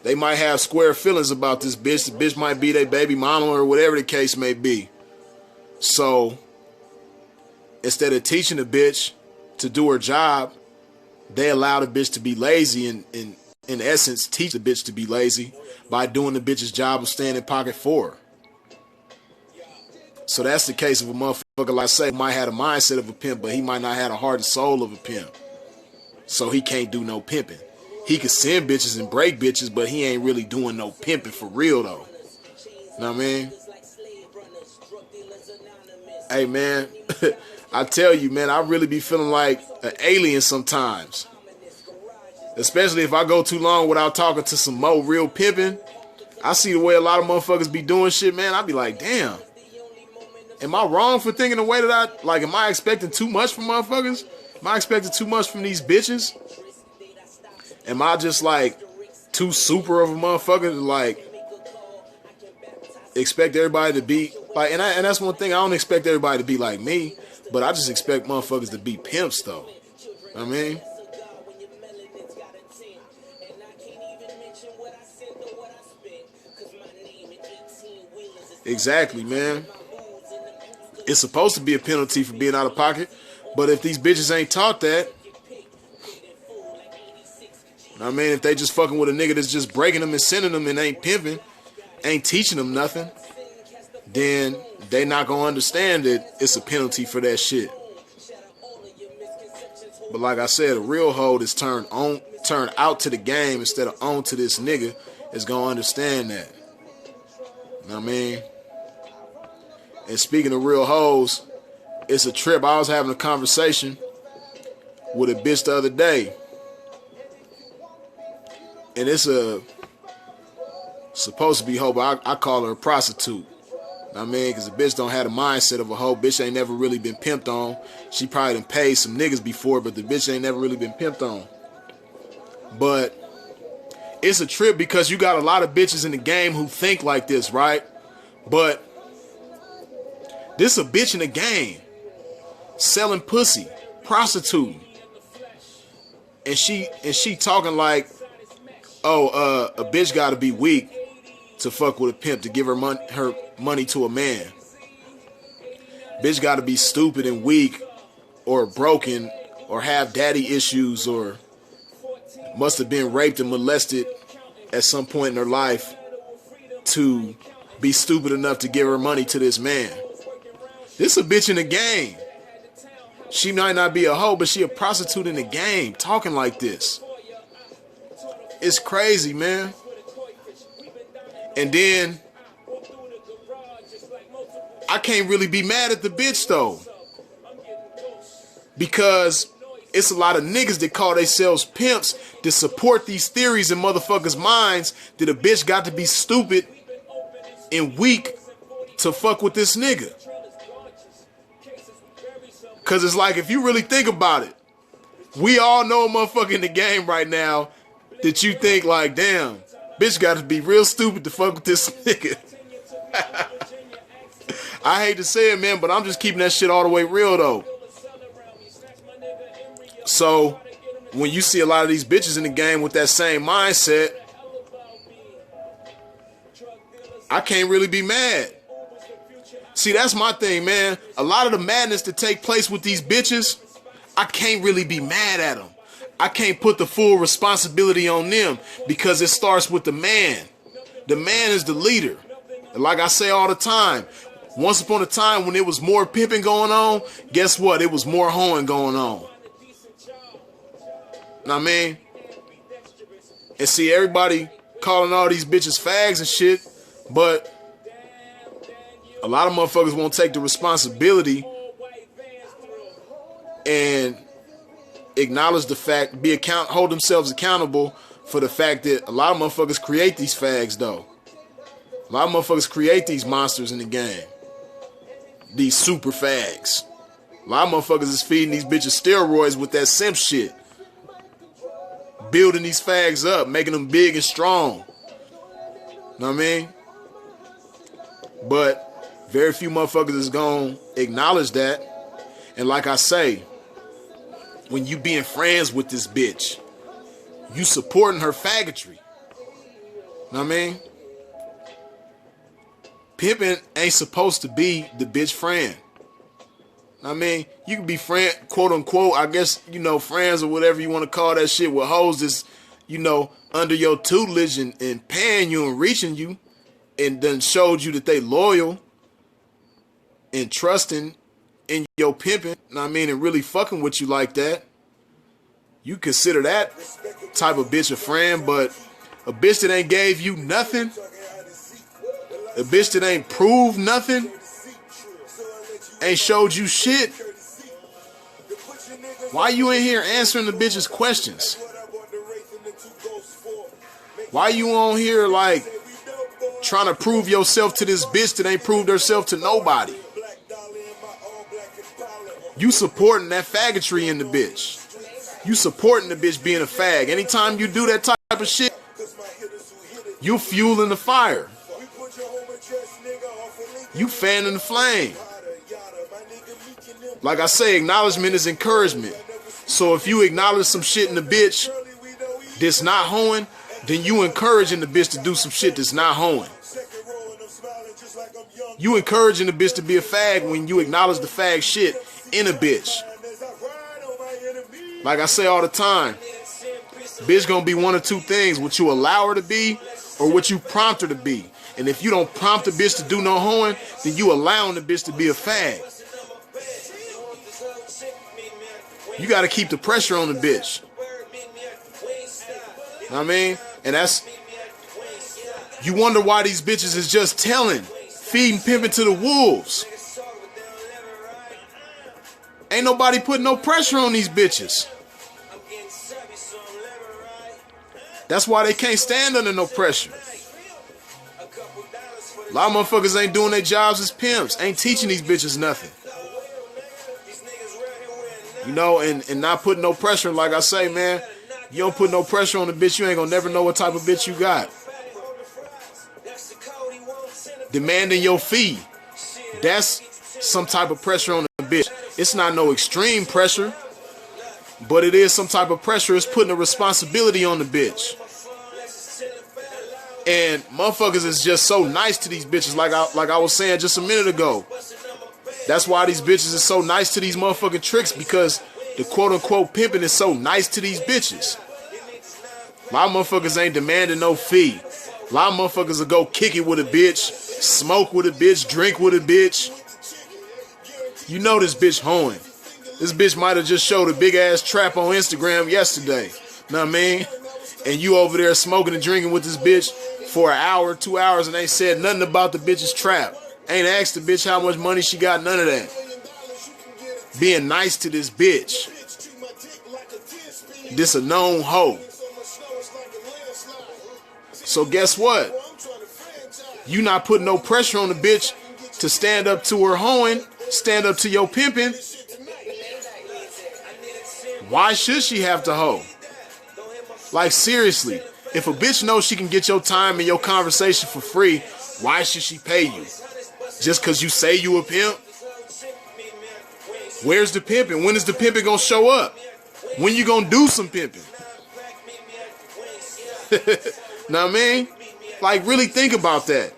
they might have square feelings about this bitch. The bitch might be their baby mama or whatever the case may be. So, instead of teaching the bitch to do her job, they allow the bitch to be lazy and in essence teach the bitch to be lazy by doing the bitch's job of staying in pocket for her. So that's the case of a motherfucker, like I say, might have a mindset of a pimp, but he might not have the heart and soul of a pimp. So he can't do no pimping. He can send bitches and break bitches, but he ain't really doing no pimping for real though. Know what I mean? Hey man, I tell you man, I really be feeling like an alien sometimes. Especially if I go too long without talking to some more real pimping. I see the way a lot of motherfuckers be doing shit, man. I be like, damn. Am I wrong for thinking the way that am I expecting too much from motherfuckers? Am I expecting too much from these bitches? Am I just like too super of a motherfucker to like expect everybody to be like, and that's one thing, I don't expect everybody to be like me, but I just expect motherfuckers to be pimps though. I mean, exactly, man. It's supposed to be a penalty for being out of pocket, but if these bitches ain't taught that, I mean, if they just fucking with a nigga that's just breaking them and sending them and ain't pimping, ain't teaching them nothing, then they not gonna understand that it's a penalty for that shit. But like I said, a real hoe that's turned out to the game instead of on to this nigga is gonna understand that. You know what I mean? And speaking of real hoes, it's a trip. I was having a conversation with a bitch the other day. And it's supposed to be hoe, but I call her a prostitute. I mean, because the bitch don't have the mindset of a hoe. Bitch ain't never really been pimped on. She probably done paid some niggas before, but the bitch ain't never really been pimped on. But it's a trip because you got a lot of bitches in the game who think like this, right? But this a bitch in the game, selling pussy, prostituting, and she talking like, oh, a bitch got to be weak to fuck with a pimp to give her money to a man. Bitch got to be stupid and weak, or broken, or have daddy issues, or must have been raped and molested at some point in her life to be stupid enough to give her money to this man. This a bitch in the game. She might not be a hoe, but she a prostitute in the game, talking like this. It's crazy, man. And then I can't really be mad at the bitch though, because it's a lot of niggas that call themselves pimps that support these theories in motherfuckers' minds that a bitch got to be stupid and weak to fuck with this nigga. Cause it's like, if you really think about it, we all know a motherfucker in the game right now that you think like, damn, bitch got to be real stupid to fuck with this nigga. I hate to say it, man, but I'm just keeping that shit all the way real though. So when you see a lot of these bitches in the game with that same mindset, I can't really be mad. See, that's my thing, man. A lot of the madness that take place with these bitches, I can't really be mad at them. I can't put the full responsibility on them because it starts with the man. The man is the leader. And like I say all the time, once upon a time when it was more pimping going on, guess what? It was more hoeing going on. Know what I mean? And see, everybody calling all these bitches fags and shit, but a lot of motherfuckers won't take the responsibility and acknowledge the fact, hold themselves accountable for the fact that a lot of motherfuckers create these fags though. A lot of motherfuckers create these monsters in the game. These super fags. A lot of motherfuckers is feeding these bitches steroids with that simp shit. Building these fags up, making them big and strong. Know what I mean? But very few motherfuckers is gonna acknowledge that. And like I say, when you being friends with this bitch, you supporting her faggotry. Know what I mean? Pimpin' ain't supposed to be the bitch friend. I mean, you can be friend, quote unquote, I guess, you know, friends or whatever you want to call that shit with hoes that's, you know, under your tutelage and paying you and reaching you and then showed you that they loyal and trusting in your pimping, know what I mean, and really fucking with you like that. You consider that type of bitch a friend, but a bitch that ain't gave you nothing, a bitch that ain't proved nothing, ain't showed you shit. Why you in here answering the bitch's questions? Why you on here like trying to prove yourself to this bitch that ain't proved herself to nobody? You supporting that faggotry in the bitch. You supporting the bitch being a fag. Anytime you do that type of shit, you fueling the fire. You fanning the flame. Like I say, acknowledgement is encouragement. So if you acknowledge some shit in the bitch that's not hoeing, then you encouraging the bitch to do some shit that's not hoeing. You encouraging the bitch to be a fag when you acknowledge the fag shit in a bitch. Like I say all the time, bitch gonna be one of two things: what you allow her to be or what you prompt her to be. And if you don't prompt a bitch to do no hoeing, then you allowing the bitch to be a fag. You gotta keep the pressure on the bitch. Know what I mean? And that's, you wonder why these bitches is just telling, feeding, pimping to the wolves. Ain't nobody putting no pressure on these bitches. That's why they can't stand under no pressure. A lot of motherfuckers ain't doing their jobs as pimps, ain't teaching these bitches nothing. You know, and not putting no pressure. Like I say, man, you don't put no pressure on the bitch, you ain't gonna never know what type of bitch you got. Demanding your fee, that's some type of pressure on the bitch. It's not no extreme pressure, but it is some type of pressure. It's putting a responsibility on the bitch. And motherfuckers is just so nice to these bitches, like I was saying just a minute ago. That's why these bitches is so nice to these motherfucking tricks, because the quote-unquote pimping is so nice to these bitches. A lot of motherfuckers ain't demanding no fee. A lot of motherfuckers will go kick it with a bitch, smoke with a bitch, drink with a bitch. You know this bitch hoeing. This bitch might have just showed a big-ass trap on Instagram yesterday. Know what I mean? And you over there smoking and drinking with this bitch for an hour, 2 hours, and ain't said nothing about the bitch's trap. Ain't asked the bitch how much money she got, none of that. Being nice to this bitch. This a known hoe. So guess what? You not putting no pressure on the bitch to stand up to her hoeing, stand up to your pimping. Why should she have to hoe? Like seriously, if a bitch knows she can get your time and your conversation for free, why should she pay you? Just cause you say you a pimp? Where's the pimping? When is the pimping gonna show up? When you gonna do some pimping? Know what I mean? Like really think about that.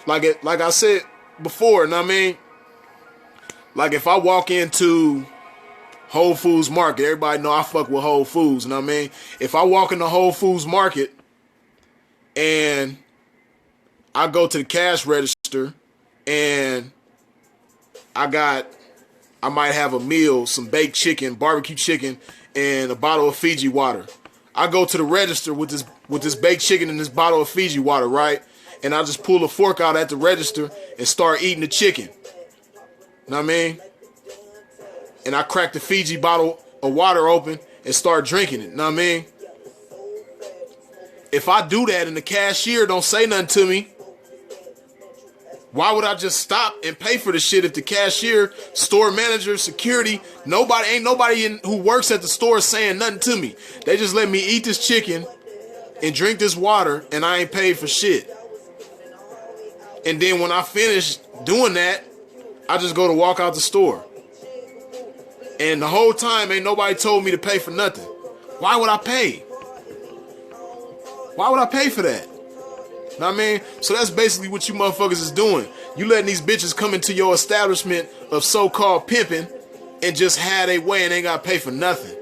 Like I said before, know what I mean? Like if I walk into Whole Foods Market, everybody know I fuck with Whole Foods, know what I mean? If I walk in the Whole Foods Market and I go to the cash register and I might have a meal, some baked chicken, barbecue chicken, and a bottle of Fiji water. I go to the register with this baked chicken and this bottle of Fiji water, right? And I just pull a fork out at the register and start eating the chicken. Know what I mean? And I crack the Fiji bottle of water open and start drinking it. Know what I mean? If I do that and the cashier don't say nothing to me, why would I just stop and pay for the shit if the cashier, store manager, security, ain't nobody who works at the store saying nothing to me. They just let me eat this chicken and drink this water and I ain't paid for shit. And then when I finish doing that, I just go to walk out the store. And the whole time ain't nobody told me to pay for nothing. Why would I pay? Why would I pay for that? Know what I mean? So that's basically what you motherfuckers is doing. You letting these bitches come into your establishment of so-called pimping and just have their way and ain't got to pay for nothing.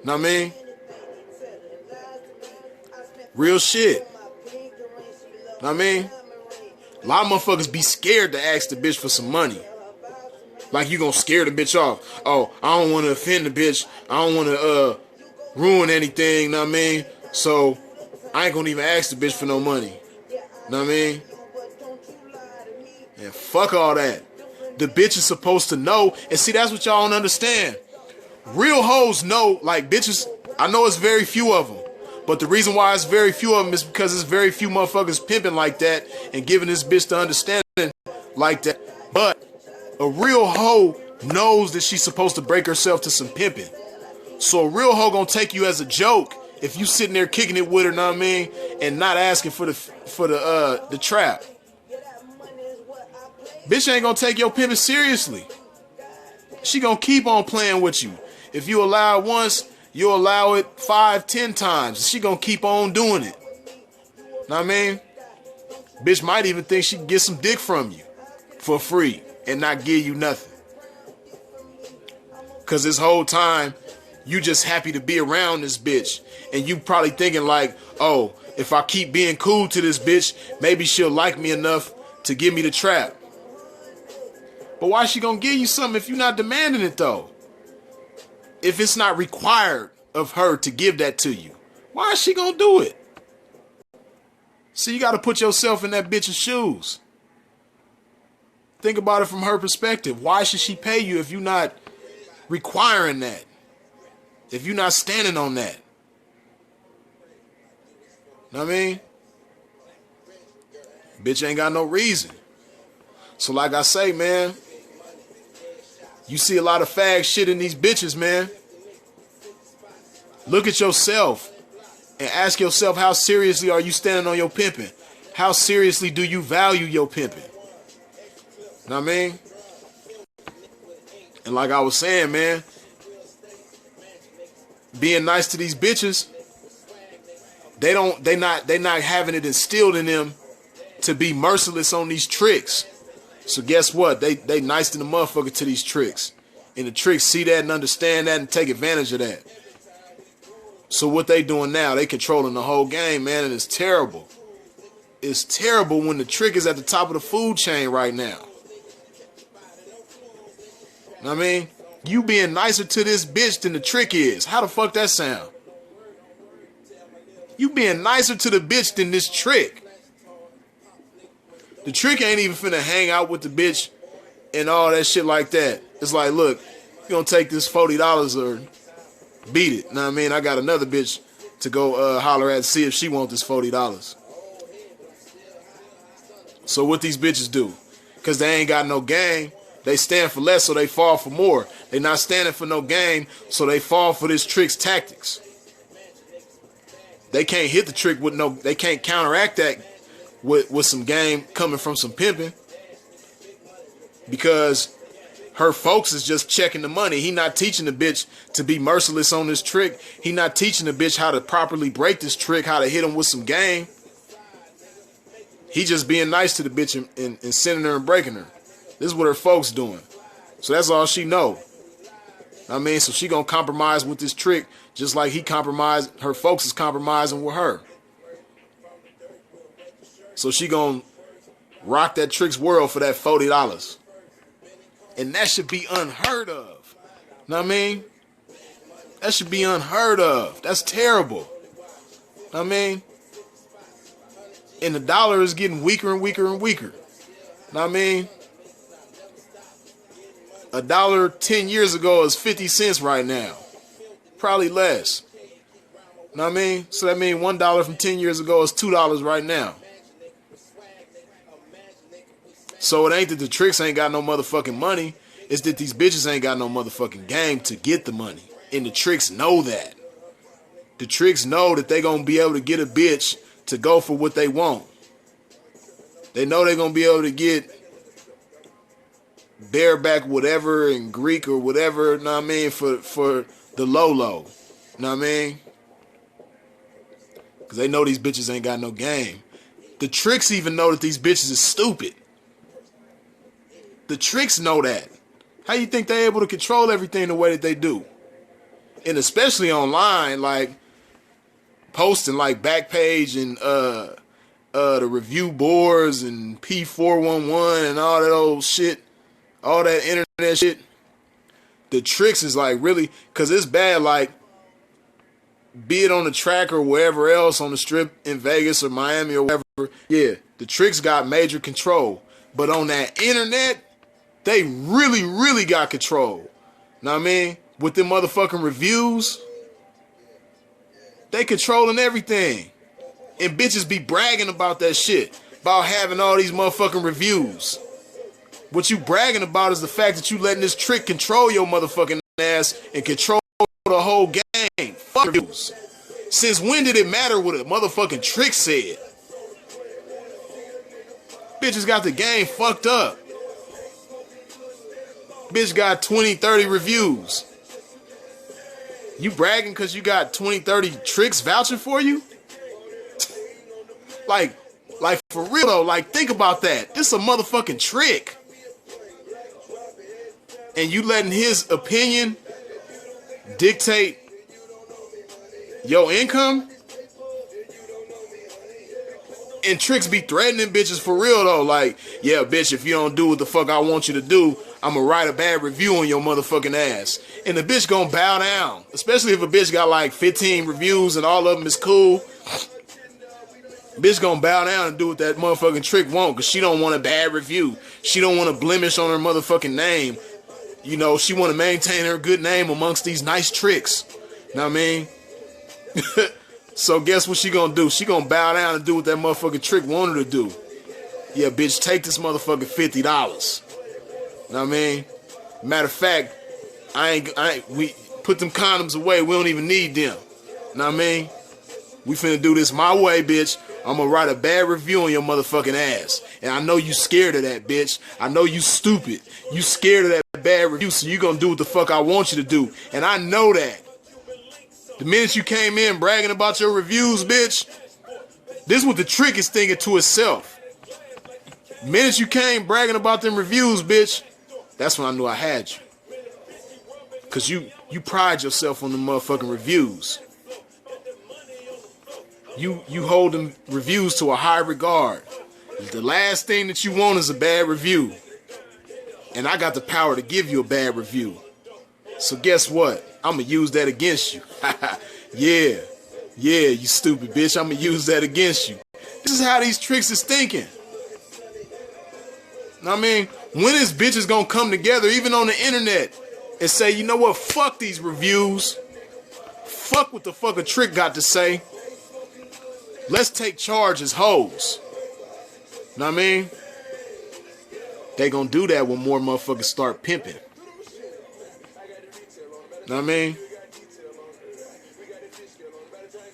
Know what I mean? Real shit. Know what I mean? A lot of motherfuckers be scared to ask the bitch for some money. Like you gonna scare the bitch off. Oh, I don't want to offend the bitch. I don't want to ruin anything, know what I mean? So I ain't gonna even ask the bitch for no money. Know what I mean? And fuck all that. The bitch is supposed to know. And see, that's what y'all don't understand. Real hoes know, like bitches, I know it's very few of them. But the reason why it's very few of them is because it's very few motherfuckers pimping like that and giving this bitch the understanding like that. But a real hoe knows that she's supposed to break herself to some pimping. So a real hoe gonna take you as a joke if you sitting there kicking it with her, know what I mean, and not asking for the trap. Bitch ain't gonna take your pimping seriously. She gonna keep on playing with you. If you allow it once, you'll allow it 5, 10 times. She gonna keep on doing it. Know what I mean? Bitch might even think she can get some dick from you for free and not give you nothing. Cause this whole time, you just happy to be around this bitch. And you probably thinking like, oh, if I keep being cool to this bitch, maybe she'll like me enough to give me the trap. But why is she gonna give you something if you're not demanding it though? If it's not required of her to give that to you, why is she gonna do it? See, you gotta put yourself in that bitch's shoes. Think about it from her perspective. Why should she pay you if you're not requiring that? If you're not standing on that? Know what I mean? Bitch ain't got no reason. So like I say, man, you see a lot of fag shit in these bitches, man. Look at yourself and ask yourself, how seriously are you standing on your pimping? How seriously do you value your pimping? Know what I mean? And like I was saying, man, being nice to these bitches, they not having it instilled in them to be merciless on these tricks. So guess what? They nice to the motherfucker to these tricks. And the tricks see that and understand that and take advantage of that. So what they doing now, they controlling the whole game, man, and it's terrible. It's terrible when the trick is at the top of the food chain right now. Know what I mean? You being nicer to this bitch than the trick is. How the fuck that sound? You being nicer to the bitch than this trick. The trick ain't even finna hang out with the bitch and all that shit like that. It's like, look, you gonna take this $40 or beat it. Know what I mean? I got another bitch to go holler at to see if she want this $40. So what these bitches do? Because they ain't got no game, they stand for less, so they fall for more. They not standing for no game, so they fall for this trick's tactics. They can't hit the trick with no, they can't counteract that with some game coming from some pimping. Because her folks is just checking the money. He not teaching the bitch to be merciless on this trick. He not teaching the bitch how to properly break this trick, how to hit him with some game. He just being nice to the bitch and sending her and breaking her. This is what her folks doing. So that's all she know. I mean, so she gonna compromise with this trick just like he compromised, her folks is compromising with her. So she gonna rock that trick's world for that $40. And that should be unheard of. Know what I mean? That should be unheard of. That's terrible. Know what I mean? And the dollar is getting weaker and weaker and weaker. Know what I mean? $1 10 years ago is 50 cents right now. Probably less. Know what I mean? So that means $1 from 10 years ago is $2 right now. So it ain't that the tricks ain't got no motherfucking money. It's that these bitches ain't got no motherfucking game to get the money. And the tricks know that. The tricks know that they gonna be able to get a bitch to go for what they want. They know they're gonna be able to get bareback whatever in Greek or whatever, know what I mean, for the low. Know what I mean? Because they know these bitches ain't got no game. The tricks even know that these bitches is stupid. The tricks know that. How you think they able to control everything the way that they do? And especially online, like posting like Backpage and the review boards and P411 and all that old shit, all that internet shit. The tricks is like really, cause it's bad, like be it on the track or wherever else on the strip in Vegas or Miami or wherever. Yeah, the tricks got major control. But on that internet, they really, really got control. Know what I mean? With them motherfucking reviews, they controlling everything. And bitches be bragging about that shit. About having all these motherfucking reviews. What you bragging about is the fact that you letting this trick control your motherfucking ass and control the whole game. Fuck reviews. Since when did it matter what a motherfucking trick said? Bitches got the game fucked up. Bitch got 20, 30 reviews. You bragging because you got 20, 30 tricks vouching for you? Like for real though, like think about that. This is a motherfucking trick. And you letting his opinion dictate your income? And tricks be threatening bitches for real though. Like, yeah, bitch, if you don't do what the fuck I want you to do, I'ma write a bad review on your motherfucking ass. And the bitch gonna bow down. Especially if a bitch got like 15 reviews and all of them is cool. Bitch gonna bow down and do what that motherfucking trick want, because she don't want a bad review. She don't want a blemish on her motherfucking name. You know, she want to maintain her good name amongst these nice tricks. Know what I mean? So guess what she gonna do? She gonna bow down and do what that motherfucking trick wanted her to do. Yeah, bitch, take this motherfucking $50. Know what I mean? Matter of fact, we put them condoms away. We don't even need them. Know what I mean? We finna do this my way, bitch. I'm gonna write a bad review on your motherfucking ass. And I know you scared of that, bitch. I know you stupid. You scared of that bad review, so you gonna do what the fuck I want you to do. And I know that. The minute you came in bragging about your reviews, bitch, this is what the trick is thinking to itself. The minute you came bragging about them reviews, bitch, that's when I knew I had you. Cause you pride yourself on the motherfucking reviews. You hold them reviews to a high regard. The last thing that you want is a bad review. And I got the power to give you a bad review. So guess what? I'm going to use that against you. Yeah, you stupid bitch. I'm going to use that against you. This is how these tricks is thinking. Know what I mean? When is bitches gonna come together, even on the internet, and say, you know what, fuck these reviews. Fuck what the fuck a trick got to say. Let's take charge as hoes. Know what I mean? They gonna do that when more motherfuckers start pimping. Know what I mean?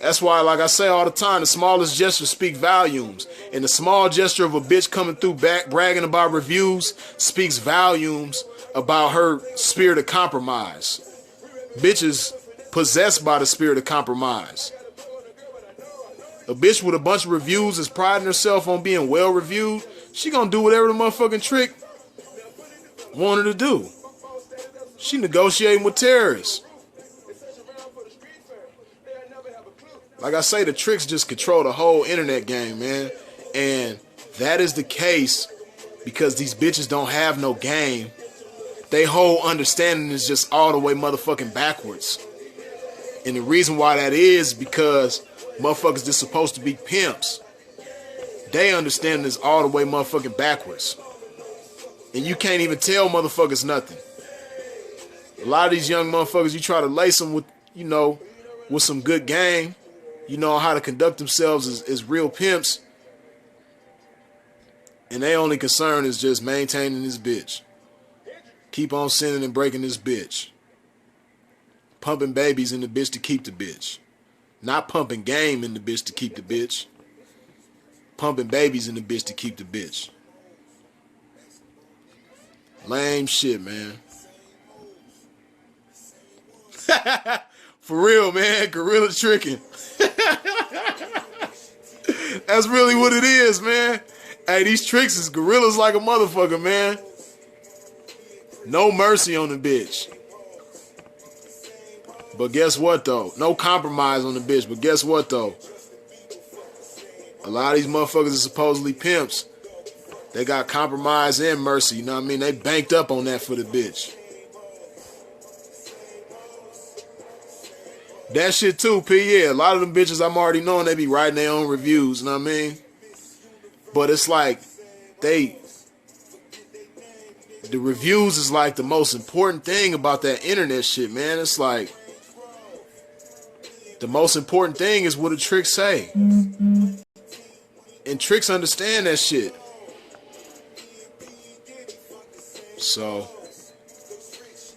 That's why, like I say all the time, the smallest gesture speaks volumes. And the small gesture of a bitch coming through back bragging about reviews speaks volumes about her spirit of compromise. Bitches possessed by the spirit of compromise. A bitch with a bunch of reviews is priding herself on being well reviewed. She gonna do whatever the motherfucking trick want her to do. She negotiating with terrorists. Like I say, the tricks just control the whole internet game, man. And that is the case because these bitches don't have no game. They whole understanding is just all the way motherfucking backwards. And the reason why that is because motherfuckers just supposed to be pimps. They understand this all the way motherfucking backwards. And you can't even tell motherfuckers nothing. A lot of these young motherfuckers, you try to lace them with, you know, with some good game, you know how to conduct themselves as real pimps. And their only concern is just maintaining this bitch. Keep on sinning and breaking this bitch. Pumping babies in the bitch to keep the bitch. Not pumping game in the bitch to keep the bitch. Pumping babies in the bitch to keep the bitch. Lame shit, man. For real, man. Gorilla tricking. That's really what it is, man. Hey, these tricks is gorillas like a motherfucker, man. No mercy on the bitch. But guess what, though? No compromise on the bitch. But guess what, though? A lot of these motherfuckers are supposedly pimps. They got compromise and mercy. You know what I mean? They banked up on that for the bitch. That shit too, P. Yeah, a lot of them bitches I'm already knowing, they be writing their own reviews. You know what I mean? But it's like, the reviews is like the most important thing about that internet shit, man. It's like, the most important thing is what a trick say. And tricks understand that shit. So,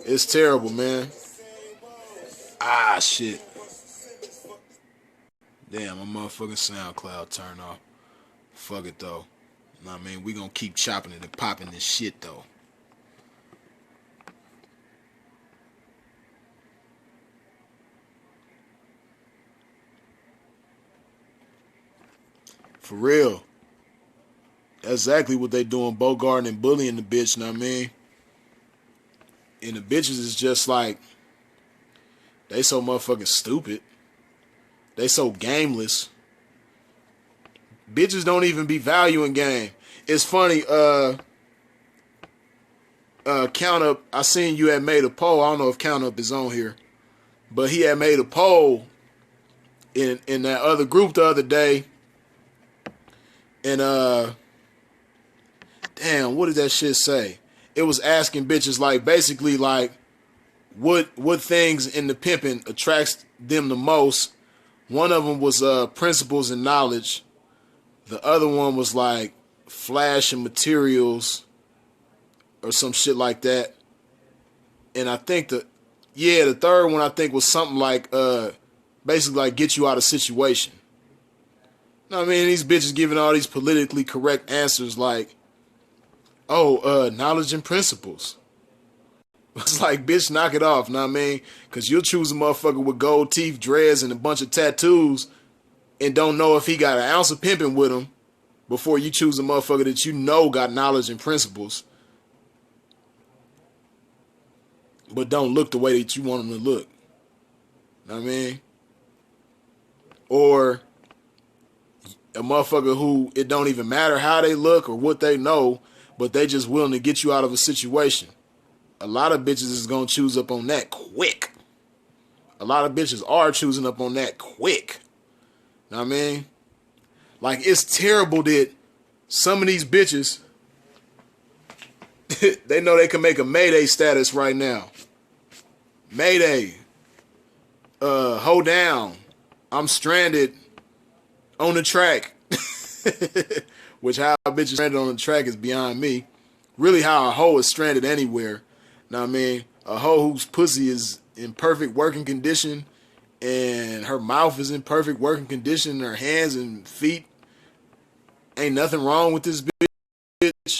it's terrible, man. Ah, shit. Damn, my motherfucking SoundCloud turned off. Fuck it, though. You know what I mean? We gonna keep chopping it and popping this shit, though. For real. That's exactly what they doing, bogarting and bullying the bitch, you know what I mean? And the bitches is just like, they so motherfucking stupid. They so gameless. Bitches don't even be valuing game. It's funny, Count Up, I seen you had made a poll. I don't know if Count Up is on here. But he had made a poll in that other group the other day. And damn, what did that shit say? It was asking bitches like basically like what things in the pimping attracts them the most. One of them was principles and knowledge. The other one was like flash and materials or some shit like that. And I think the third one I think was something like basically like get you out of situation. You know what I mean? These bitches giving all these politically correct answers like, knowledge and principles. It's like, bitch, knock it off, know what I mean? Because you'll choose a motherfucker with gold teeth, dreads, and a bunch of tattoos and don't know if he got an ounce of pimping with him before you choose a motherfucker that you know got knowledge and principles but don't look the way that you want him to look. Know what I mean? Or a motherfucker who it don't even matter how they look or what they know, but they just willing to get you out of a situation. A lot of bitches is going to choose up on that quick. A lot of bitches are choosing up on that quick. Know what I mean? Like, it's terrible that some of these bitches They know they can make a Mayday status right now. Mayday. Hold down. I'm stranded on the track. Which how a bitch is stranded on the track is beyond me. Really how a hoe is stranded anywhere. Know what I mean? A hoe whose pussy is in perfect working condition and her mouth is in perfect working condition and her hands and feet. Ain't nothing wrong with this bitch.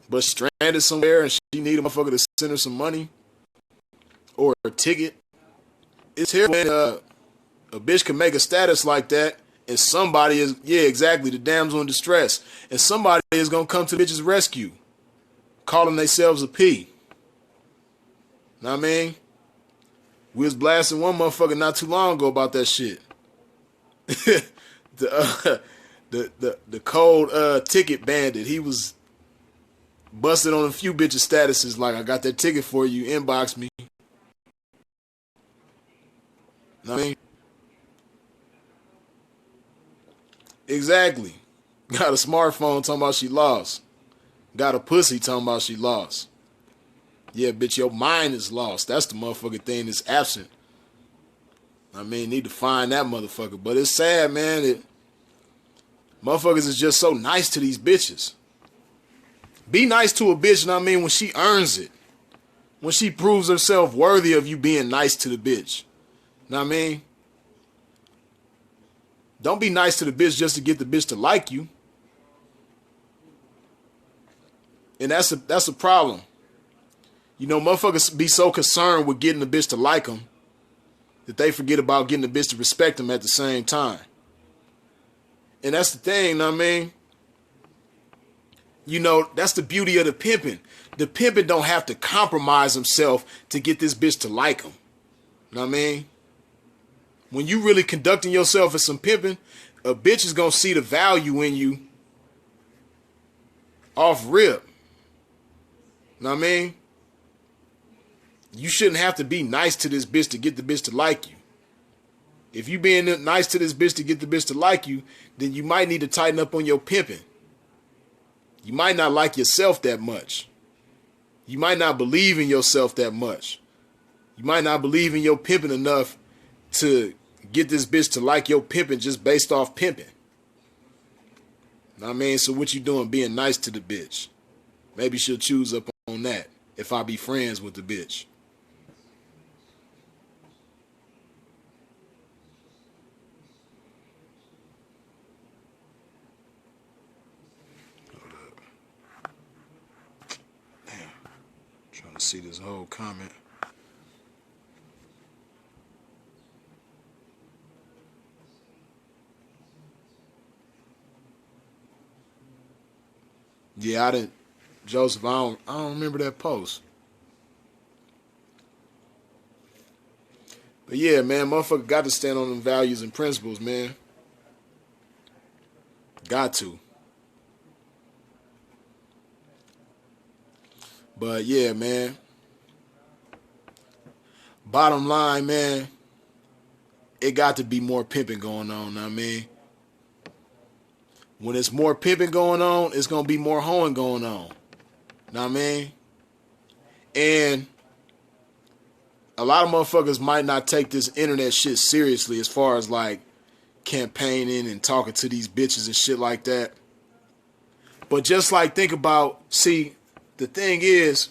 But stranded somewhere and she need a motherfucker to send her some money or a ticket. It's here when a bitch can make a status like that and somebody is, yeah, exactly, the damsel in distress. And somebody is going to come to the bitch's rescue, calling themselves a P. Know what I mean? We was blasting one motherfucker not too long ago about that shit. the cold ticket bandit. He was busted on a few bitches' statuses like, I got that ticket for you, inbox me. Know what I mean? Exactly. Got a smartphone talking about she lost. Got a pussy talking about she lost. Yeah, bitch, your mind is lost. That's the motherfucking thing that's absent. I mean, need to find that motherfucker. But it's sad, man, that motherfuckers is just so nice to these bitches. Be nice to a bitch, you know what I mean, when she earns it. When she proves herself worthy of you being nice to the bitch. Know what I mean? Don't be nice to the bitch just to get the bitch to like you. And that's a problem. You know, motherfuckers be so concerned with getting the bitch to like them that they forget about getting the bitch to respect them at the same time. And that's the thing, know what I mean? You know, that's the beauty of the pimping. The pimping don't have to compromise himself to get this bitch to like him. Know what I mean? When you really conducting yourself as some pimping, a bitch is going to see the value in you off rip. Know what I mean? You shouldn't have to be nice to this bitch to get the bitch to like you. If you being nice to this bitch to get the bitch to like you, then you might need to tighten up on your pimping. You might not like yourself that much. You might not believe in yourself that much. You might not believe in your pimping enough to get this bitch to like your pimping just based off pimping. Know what I mean? So what you doing being nice to the bitch? Maybe she'll choose up on that if I be friends with the bitch. Hold up. Damn. Trying to see this whole comment. Yeah, I didn't. Joseph, I don't remember that post. But yeah, man, motherfucker got to stand on them values and principles, man. Got to. But yeah, man. Bottom line, man, it got to be more pimping going on, know what I mean? When it's more pimping going on, it's going to be more hoeing going on. Know what I mean? And a lot of motherfuckers might not take this internet shit seriously as far as like campaigning and talking to these bitches and shit like that. But just like think about, see, the thing is,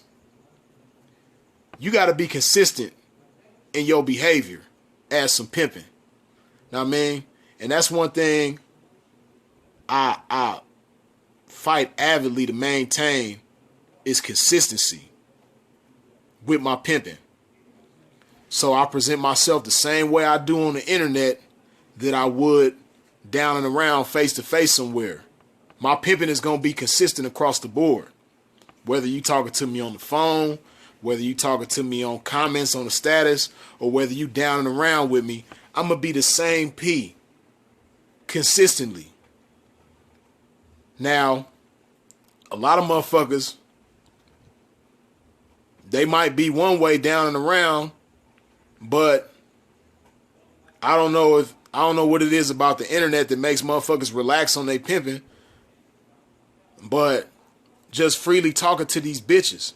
you got to be consistent in your behavior as some pimping. Know what I mean? And that's one thing I fight avidly to maintain is consistency with my pimping. So I present myself the same way I do on the internet that I would down and around face to face somewhere. My pimping is going to be consistent across the board. Whether you talking to me on the phone, whether you talking to me on comments on the status, or whether you down and around with me, I'm going to be the same P consistently. Now, a lot of motherfuckers, they might be one way down and around, but I don't know what it is about the internet that makes motherfuckers relax on their pimping. But just freely talking to these bitches.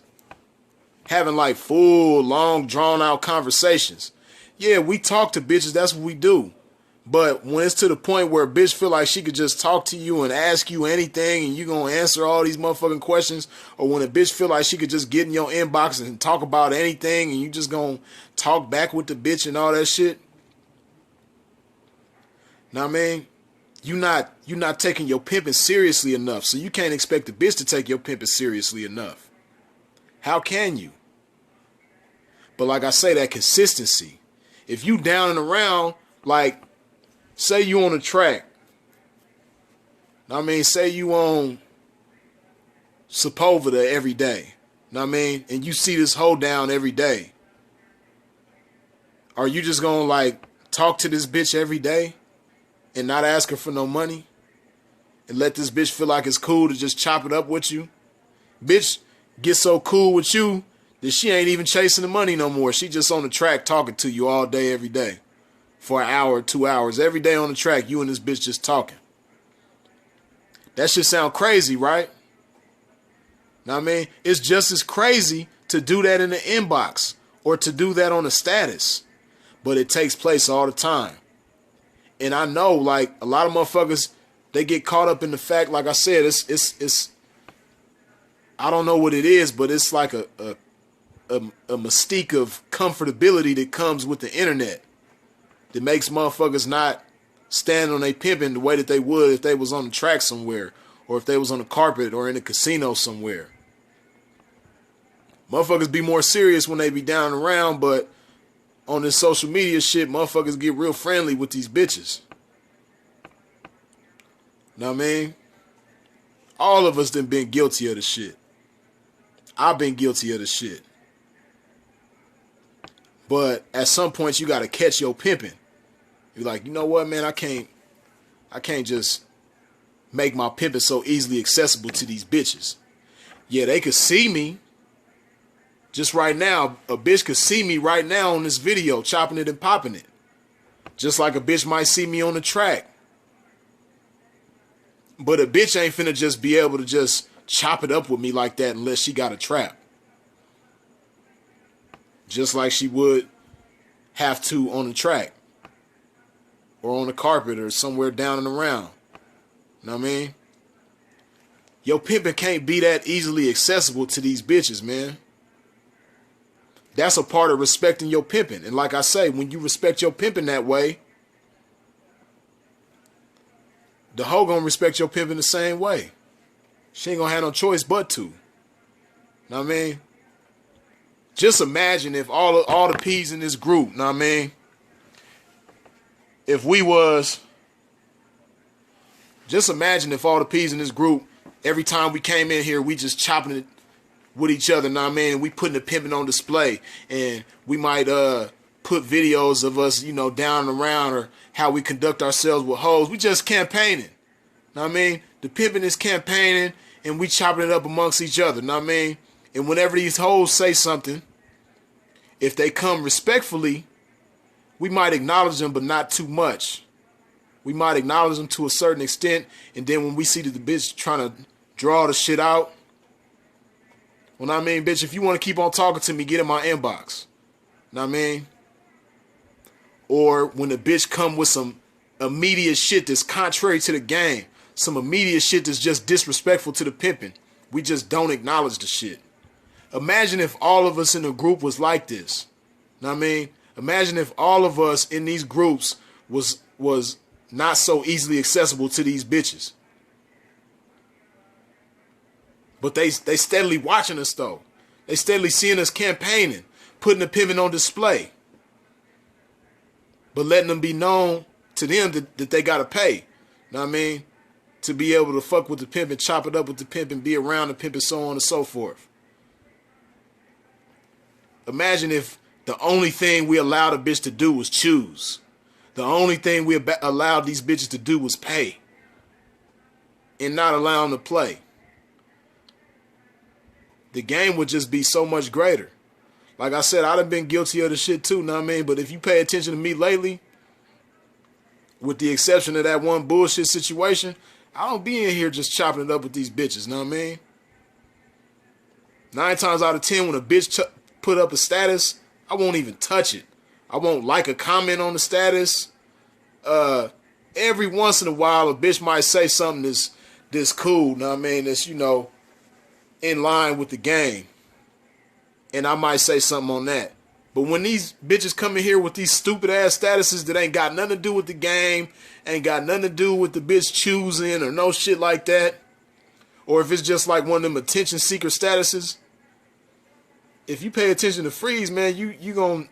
Having like full, long, drawn out conversations. Yeah, we talk to bitches, that's what we do. But when it's to the point where a bitch feel like she could just talk to you and ask you anything and you gonna answer all these motherfucking questions, or when a bitch feel like she could just get in your inbox and talk about anything and you just gonna talk back with the bitch and all that shit. Know what I mean? You're not taking your pimping seriously enough, so you can't expect the bitch to take your pimping seriously enough. How can you? But like I say, that consistency. If you down and around, like, say you on a track. I mean, say you on Sepulveda every day. Know what I mean? And you see this hoe down every day. Are you just gonna like talk to this bitch every day and not ask her for no money? And let this bitch feel like it's cool to just chop it up with you? Bitch get so cool with you that she ain't even chasing the money no more. She just on the track talking to you all day, every day. For an hour, 2 hours. Every day on the track, you and this bitch just talking. That shit sound crazy, right? Know what I mean? It's just as crazy to do that in the inbox or to do that on a status. But it takes place all the time. And I know, like, a lot of motherfuckers, they get caught up in the fact, like I said, it's I don't know what it is, but it's like a mystique of comfortability that comes with the internet that makes motherfuckers not stand on their pimping the way that they would if they was on the track somewhere, or if they was on the carpet or in a casino somewhere. Motherfuckers be more serious when they be down and around, but on this social media shit, motherfuckers get real friendly with these bitches. Know what I mean? All of us done been guilty of the shit. I've been guilty of the shit. But at some point you gotta catch your pimping. You're like, you know what, man, I can't just make my pimping so easily accessible to these bitches. Yeah, they could see me. Just right now, a bitch could see me right now on this video, chopping it and popping it. Just like a bitch might see me on the track. But a bitch ain't finna just be able to just chop it up with me like that unless she got a trap. Just like she would have to on the track. Or on the carpet or somewhere down and around. Know what I mean? Your pimping can't be that easily accessible to these bitches, man. That's a part of respecting your pimping. And like I say, when you respect your pimping that way, the hoe gonna respect your pimping the same way. She ain't gonna have no choice but to. Know what I mean? Just imagine if all the P's in this group, know what I mean? If we was, just imagine if all the P's in this group, every time we came in here, we just chopping it with each other, know what I mean? And we putting the pimping on display. And we might put videos of us, you know, down and around, or how we conduct ourselves with hoes. We just campaigning. Know what I mean? The pimping is campaigning and we chopping it up amongst each other, know what I mean? And whenever these hoes say something, if they come respectfully, we might acknowledge them, but not too much. We might acknowledge them to a certain extent, and then when we see that the bitch trying to draw the shit out, well, I mean, bitch, if you want to keep on talking to me, get in my inbox. Know what I mean? Or when the bitch come with some immediate shit that's contrary to the game, some immediate shit that's just disrespectful to the pimping, we just don't acknowledge the shit. Imagine if all of us in the group was like this. Know what I mean? Imagine if all of us in these groups was not so easily accessible to these bitches. But they steadily watching us though. They steadily seeing us campaigning, putting the pimping on display. But letting them be known to them that they gotta pay. Know what I mean? To be able to fuck with the pimp and chop it up with the pimp and be around the pimp and so on and so forth. Imagine if the only thing we allowed a bitch to do was choose. The only thing we allowed these bitches to do was pay. And not allow them to play. The game would just be so much greater. Like I said, I done been guilty of the shit too, know what I mean? But if you pay attention to me lately, with the exception of that one bullshit situation, I don't be in here just chopping it up with these bitches, know what I mean? 9 times out of 10, when a bitch put up a status, I won't even touch it. I won't like a comment on the status. Every once in a while, a bitch might say something that's cool, know what I mean? That's, you know, in line with the game. And I might say something on that. But when these bitches come in here with these stupid ass statuses that ain't got nothing to do with the game, ain't got nothing to do with the bitch choosing or no shit like that, or if it's just like one of them attention seeker statuses, if you pay attention to Freeze, man, you gonna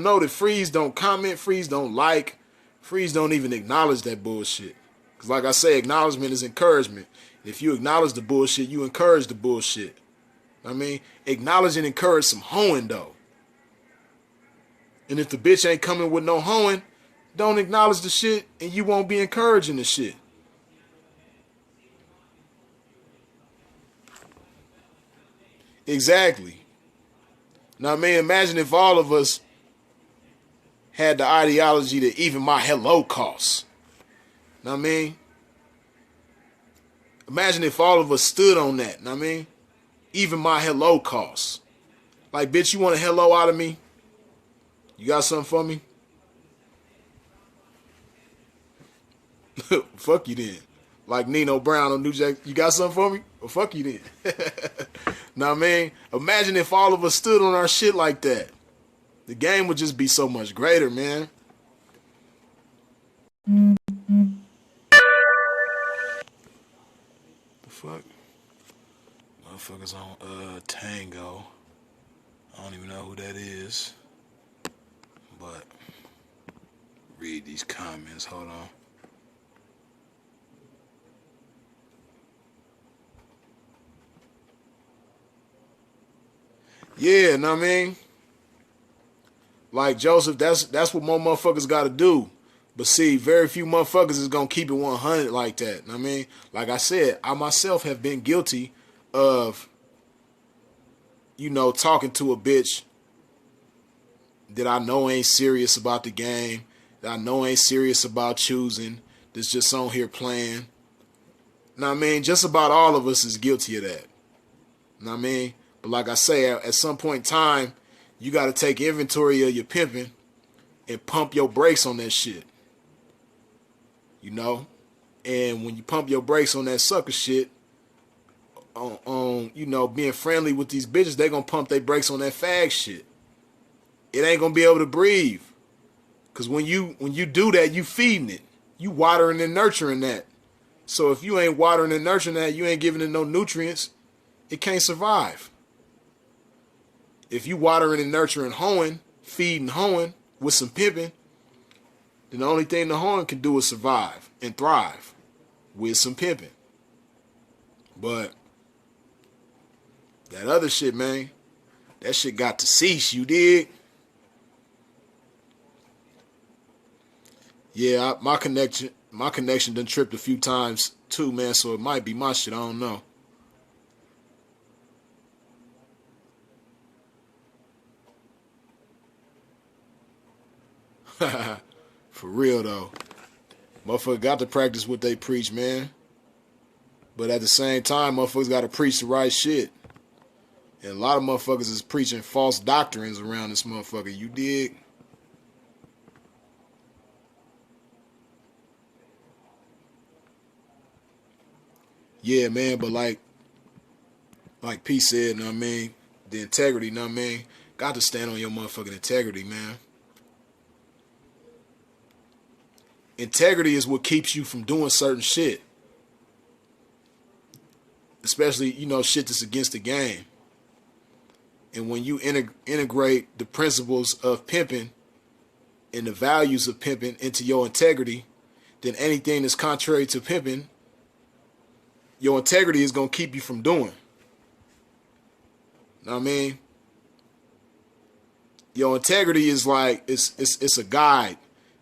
know that Freeze don't comment, Freeze don't like, Freeze don't even acknowledge that bullshit. Cause like I say, acknowledgement is encouragement. If you acknowledge the bullshit, you encourage the bullshit. I mean, acknowledge and encourage some hoeing though. And if the bitch ain't coming with no hoeing, don't acknowledge the shit and you won't be encouraging the shit. Exactly. Now, I mean, imagine if all of us had the ideology that even my hello costs. Know what I mean? Imagine if all of us stood on that. Know what I mean? Even my hello costs. Like, bitch, you want a hello out of me? You got something for me? Fuck you then. Like Nino Brown on New Jack, you got something for me? Well, fuck you then. Know what I mean? Imagine if all of us stood on our shit like that. The game would just be so much greater, man. The fuck? Motherfuckers on Tango. I don't even know who that is. But read these comments. Hold on. Yeah, know what I mean? Like Joseph, that's what more motherfuckers gotta do. But see, very few motherfuckers is gonna keep it 100 like that. Know what I mean? Like I said, I myself have been guilty of, you know, talking to a bitch that I know ain't serious about the game, that I know ain't serious about choosing, that's just on here playing. Know what I mean? Just about all of us is guilty of that. Know what I mean? But like I say, at some point in time, you got to take inventory of your pimping and pump your brakes on that shit. You know? And when you pump your brakes on that sucker shit, on you know, being friendly with these bitches, they going to pump their brakes on that fag shit. It ain't going to be able to breathe. Because when you do that, you feeding it. You watering and nurturing that. So if you ain't watering and nurturing that, you ain't giving it no nutrients, it can't survive. If you watering and nurturing hoeing, feeding hoeing with some pimping, then the only thing the hoeing can do is survive and thrive with some pimping. But that other shit, man, that shit got to cease, you dig? Yeah, my connection done tripped a few times too, man, so it might be my shit, I don't know. For real though. Motherfucker got to practice what they preach, man. But at the same time, motherfuckers got to preach the right shit. And a lot of motherfuckers is preaching false doctrines around this motherfucker. You dig? Yeah, man, but like P said, know what I mean? The integrity, know what I mean? Got to stand on your motherfucking integrity, man. Integrity is what keeps you from doing certain shit. Especially, you know, shit that's against the game. And when you integrate the principles of pimping and the values of pimping into your integrity, then anything that's contrary to pimping, your integrity is going to keep you from doing. Know what I mean? Your integrity is like, it's a guide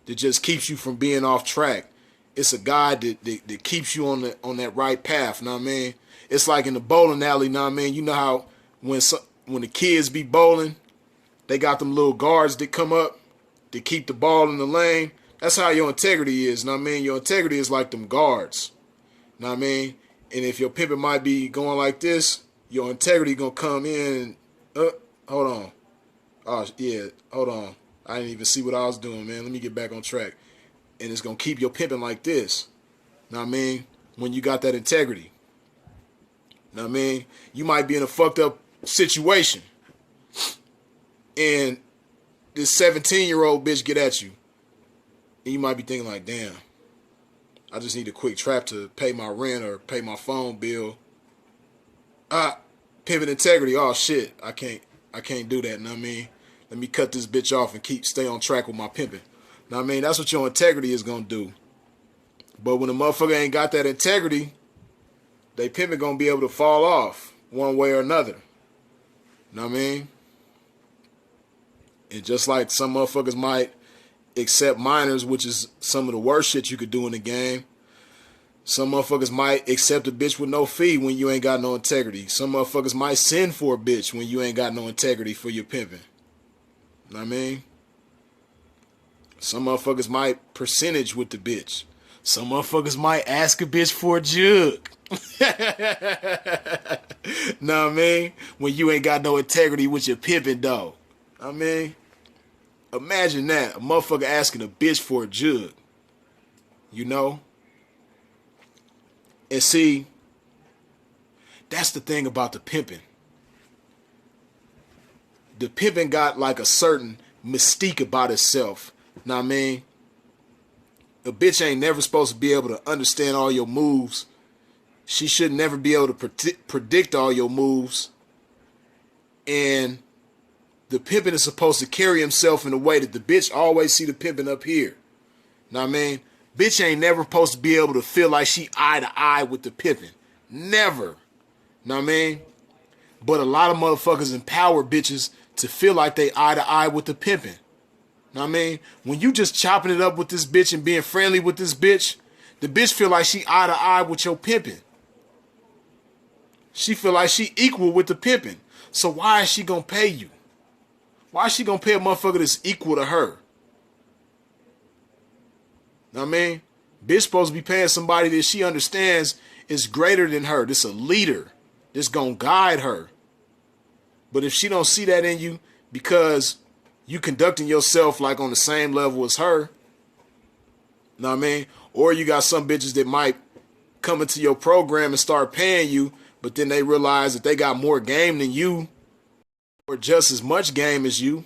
that just keeps you from being off track. It's a guide that keeps you on that right path, know what I mean? It's like in the bowling alley, know what I mean? You know how when the kids be bowling, they got them little guards that come up to keep the ball in the lane. That's how your integrity is, know what I mean? Your integrity is like them guards, know what I mean? And if your pimpin' might be going like this, Your integrity gonna come in. Hold on. Oh yeah, hold on. I didn't even see what I was doing, man. Let me get back on track. And it's gonna keep your pimping like this. Know what I mean? When you got that integrity. Know what I mean? You might be in a fucked up situation, and this 17-year-old bitch get at you, and you might be thinking like, damn, I just need a quick trap to pay my rent or pay my phone bill. Pimping integrity. Oh shit, I can't do that. Know what I mean? Let me cut this bitch off and stay on track with my pimping. Know what I mean? That's what your integrity is gonna do. But when a motherfucker ain't got that integrity, they pimping gonna be able to fall off one way or another. Know what I mean? And just like some motherfuckers might accept minors, which is some of the worst shit you could do in the game, some motherfuckers might accept a bitch with no fee when you ain't got no integrity. Some motherfuckers might send for a bitch when you ain't got no integrity for your pimping. Know what I mean? Some motherfuckers might percentage with the bitch. Some motherfuckers might ask a bitch for a jug. Know what I mean? When you ain't got no integrity with your pimping, though. I mean, imagine that. A motherfucker asking a bitch for a jug. You know? And see, that's the thing about the pimping. The pimping got like a certain mystique about itself. Know what I mean? A bitch ain't never supposed to be able to understand all your moves. She should never be able to predict all your moves. And the pimping is supposed to carry himself in a way that the bitch always see the pimping up here. Know what I mean? Bitch ain't never supposed to be able to feel like she eye to eye with the pimping. Never. Know what I mean? But a lot of motherfuckers empower bitches to feel like they eye to eye with the pimping. Know what I mean? When you just chopping it up with this bitch and being friendly with this bitch, the bitch feel like she eye to eye with your pimping. She feel like she equal with the pimping. So why is she gonna pay you? Why is she gonna pay a motherfucker that's equal to her? Know what I mean? Bitch supposed to be paying somebody that she understands is greater than her. This a leader. This gonna guide her. But if she don't see that in you because you conducting yourself like on the same level as her, know what I mean? Or you got some bitches that might come into your program and start paying you, but then they realize that they got more game than you or just as much game as you.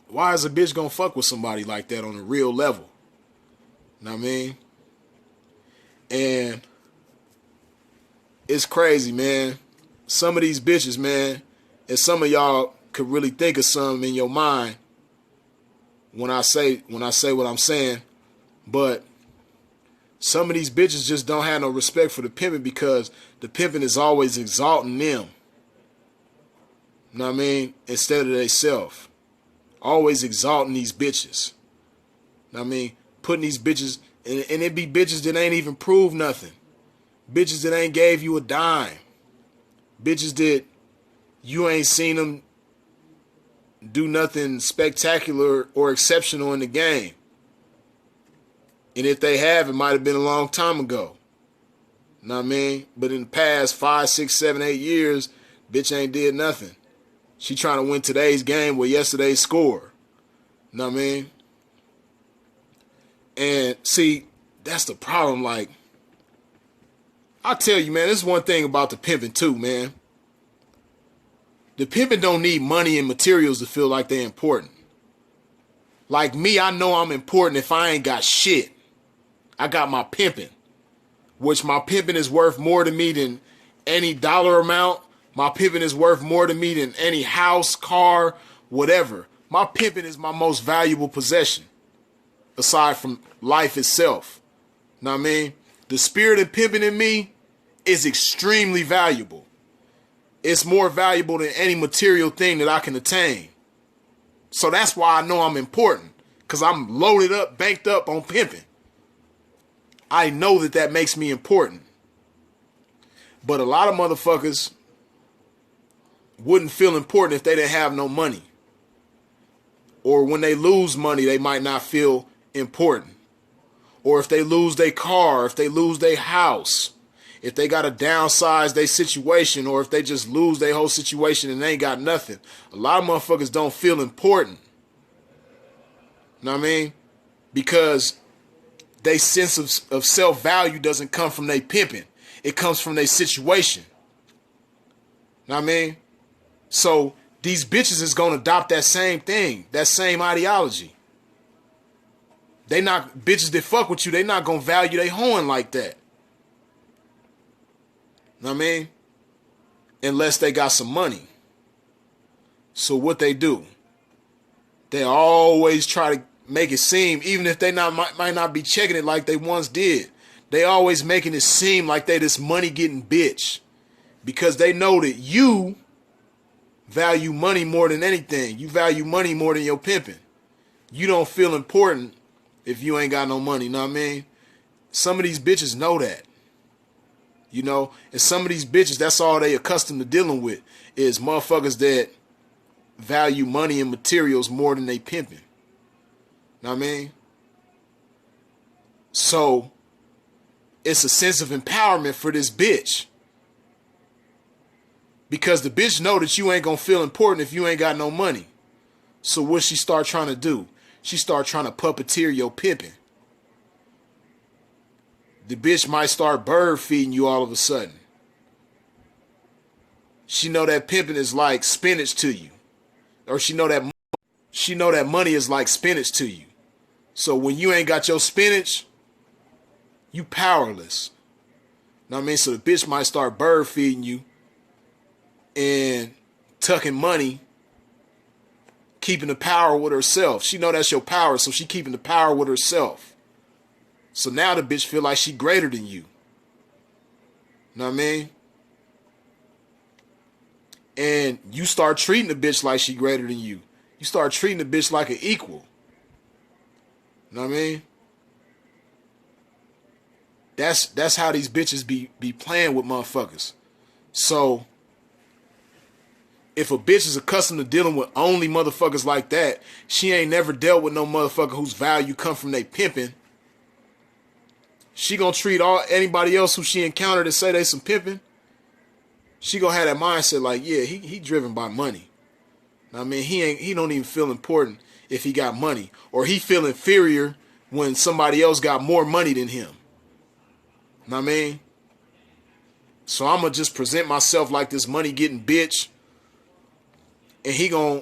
Why is a bitch gonna fuck with somebody like that on a real level? Know what I mean? And it's crazy, man. Some of these bitches, man, and some of y'all could really think of something in your mind when I say what I'm saying, but some of these bitches just don't have no respect for the pimping because the pimping is always exalting them. Know what I mean? Instead of they self. Always exalting these bitches. Know what I mean? Putting these bitches, and it be bitches that ain't even proved nothing. Bitches that ain't gave you a dime. Bitches that you ain't seen them do nothing spectacular or exceptional in the game. And if they have, it might have been a long time ago. Know what I mean? But in the past 5, 6, 7, 8 years, bitch ain't did nothing. She trying to win today's game with yesterday's score. Know what I mean? And see, that's the problem. Like, I tell you, man, this is one thing about the pimping too, man. The pimping don't need money and materials to feel like they're important. Like me, I know I'm important if I ain't got shit. I got my pimping, which my pimping is worth more to me than any dollar amount. My pimping is worth more to me than any house, car, whatever. My pimping is my most valuable possession, aside from life itself. Know what I mean? The spirit of pimping in me is extremely valuable. It's more valuable than any material thing that I can attain. So that's why I know I'm important, because I'm loaded up, banked up on pimping. I know that makes me important. But a lot of motherfuckers wouldn't feel important if they didn't have no money. Or when they lose money, they might not feel important. Or if they lose their car, if they lose their house, if they got to downsize their situation, or if they just lose their whole situation and they ain't got nothing. A lot of motherfuckers don't feel important. Know what I mean? Because their sense of self-value doesn't come from their pimping. It comes from their situation. Know what I mean? So these bitches is going to adopt that same thing, that same ideology. They not, bitches that fuck with you, they not going to value their hoeing like that. Know what I mean? Unless they got some money. So what they do, they always try to make it seem, even if they might not be checking it like they once did, they always making it seem like they this money getting bitch. Because they know that you value money more than anything. You value money more than your pimping. You don't feel important if you ain't got no money, know what I mean? Some of these bitches know that. You know, and some of these bitches, that's all they accustomed to dealing with, is motherfuckers that value money and materials more than they pimping. Know what I mean? So it's a sense of empowerment for this bitch. Because the bitch know that you ain't gonna feel important if you ain't got no money. So what she start trying to do? She start trying to puppeteer your pimping. The bitch might start bird feeding you all of a sudden. She know that pimping is like spinach to you. Or she know that money is like spinach to you. So when you ain't got your spinach, you powerless. Know what I mean? So the bitch might start bird feeding you and tucking money, keeping the power with herself. She know that's your power, so she keeping the power with herself. So now the bitch feel like she greater than you. Know what I mean? And you start treating the bitch like she greater than you. You start treating the bitch like an equal. Know what I mean? That's how these bitches be playing with motherfuckers. So if a bitch is accustomed to dealing with only motherfuckers like that, she ain't never dealt with no motherfucker whose value come from they pimping. She gonna treat anybody else who she encountered and say they some pimping. She gonna have that mindset like, yeah, he driven by money. I mean, he don't even feel important if he got money, or he feel inferior when somebody else got more money than him. Know what I mean? So I'm gonna just present myself like this money getting bitch, and he gonna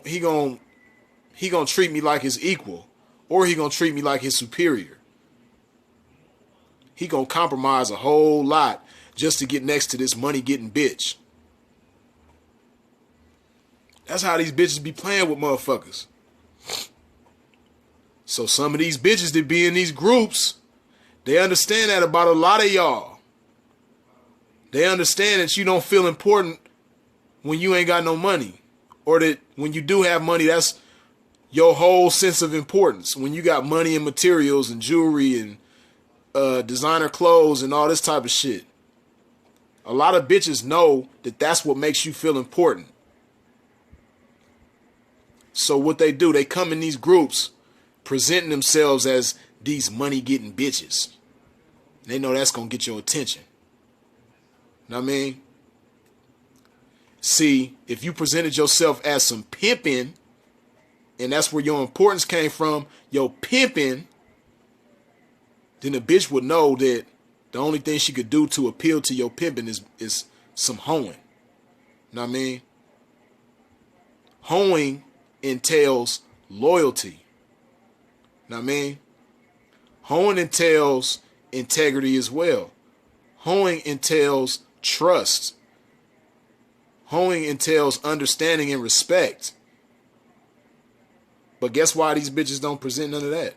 treat me like his equal, or he gonna treat me like his superior. He gonna compromise a whole lot just to get next to this money getting bitch. That's how these bitches be playing with motherfuckers. So some of these bitches that be in these groups, they understand that about a lot of y'all. They understand that you don't feel important when you ain't got no money. Or that when you do have money, that's your whole sense of importance. When you got money and materials and jewelry and designer clothes and all this type of shit. A lot of bitches know that that's what makes you feel important. So what they do, they come in these groups presenting themselves as these money getting bitches. They know that's going to get your attention. Know what I mean? See, if you presented yourself as some pimping, and that's where your importance came from, your pimping, then the bitch would know that the only thing she could do to appeal to your pimping is some hoeing. Know what I mean? Hoeing entails loyalty. Know what I mean? Hoeing entails integrity as well. Hoeing entails trust. Hoeing entails understanding and respect. But guess why these bitches don't present none of that?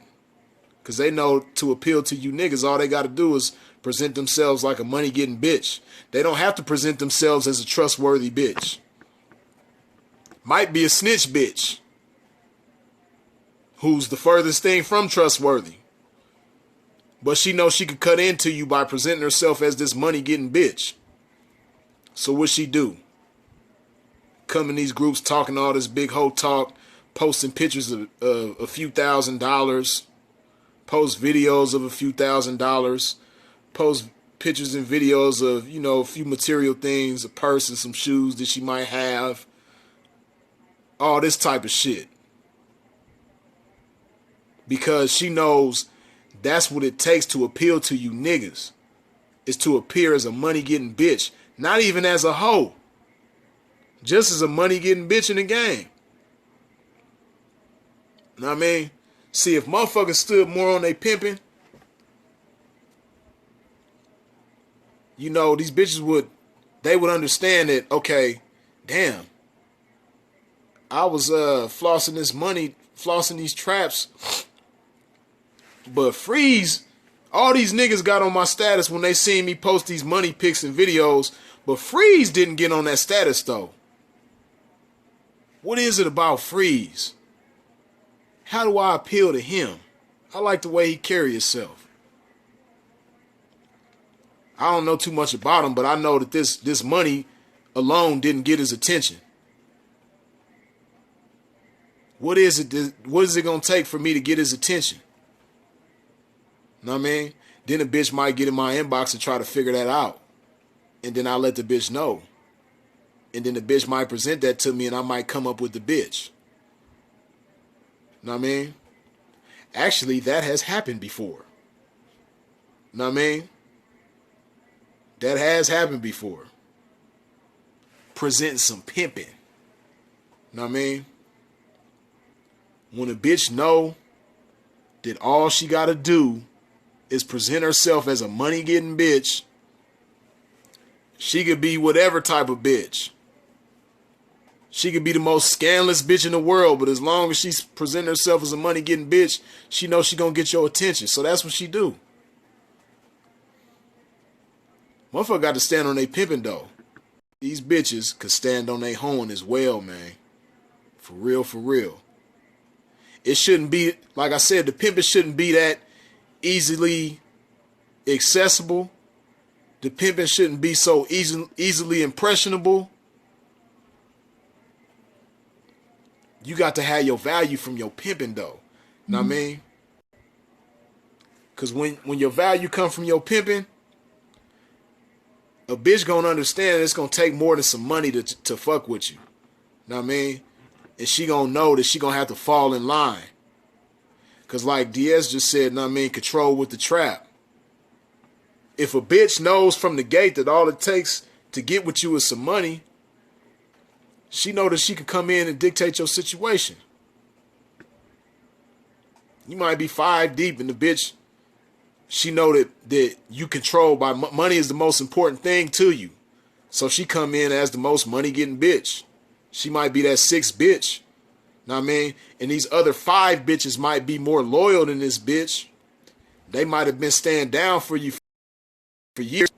Because they know to appeal to you niggas, all they got to do is present themselves like a money-getting bitch. They don't have to present themselves as a trustworthy bitch. Might be a snitch bitch who's the furthest thing from trustworthy. But she knows she could cut into you by presenting herself as this money-getting bitch. So what she do? Come in these groups talking all this big hoe talk, posting pictures of a few $1,000s, post videos of a few $1,000s, post pictures and videos of, you know, a few material things, a purse and some shoes that she might have. All this type of shit. Because she knows that's what it takes to appeal to you niggas. Is to appear as a money-getting bitch. Not even as a hoe. Just as a money-getting bitch in the game. Know what I mean? See, if motherfuckers stood more on they pimping, you know, these bitches would understand that, okay, damn, I was flossing this money, flossing these traps, but Freeze, all these niggas got on my status when they seen me post these money pics and videos, but Freeze didn't get on that status though. What is it about Freeze? How do I appeal to him? I like the way he carry himself. I don't know too much about him, but I know that this money alone didn't get his attention. What is it gonna take for me to get his attention? Know what I mean? Then a bitch might get in my inbox and try to figure that out. And then I let the bitch know. And then the bitch might present that to me and I might come up with the bitch. Know what I mean? Actually, that has happened before. Know what I mean? That has happened before. Presenting some pimping. Know what I mean? When a bitch know that all she gotta do is present herself as a money-getting bitch, she could be whatever type of bitch. She could be the most scandalous bitch in the world, but as long as she's presenting herself as a money-getting bitch, she knows she gonna get your attention. So that's what she do. Motherfucker got to stand on they pimping though. These bitches could stand on they hoeing as well, man. For real, for real. It shouldn't be, like I said, the pimping shouldn't be that easily accessible. The pimping shouldn't be so easily impressionable. You got to have your value from your pimping though. Know what I mean? Because when your value come from your pimping, a bitch gonna understand it's gonna take more than some money to fuck with you. Know what I mean? And she gonna know that she gonna have to fall in line. Cause like DS just said, know what I mean, control with the trap. If a bitch knows from the gate that all it takes to get with you is some money, she know that she can come in and dictate your situation. You might be 5 deep and the bitch, she know that you control by money is the most important thing to you. So she come in as the most money getting bitch. She might be that 6th bitch. Know what I mean? And these other 5 bitches might be more loyal than this bitch. They might have been staying down for you for years.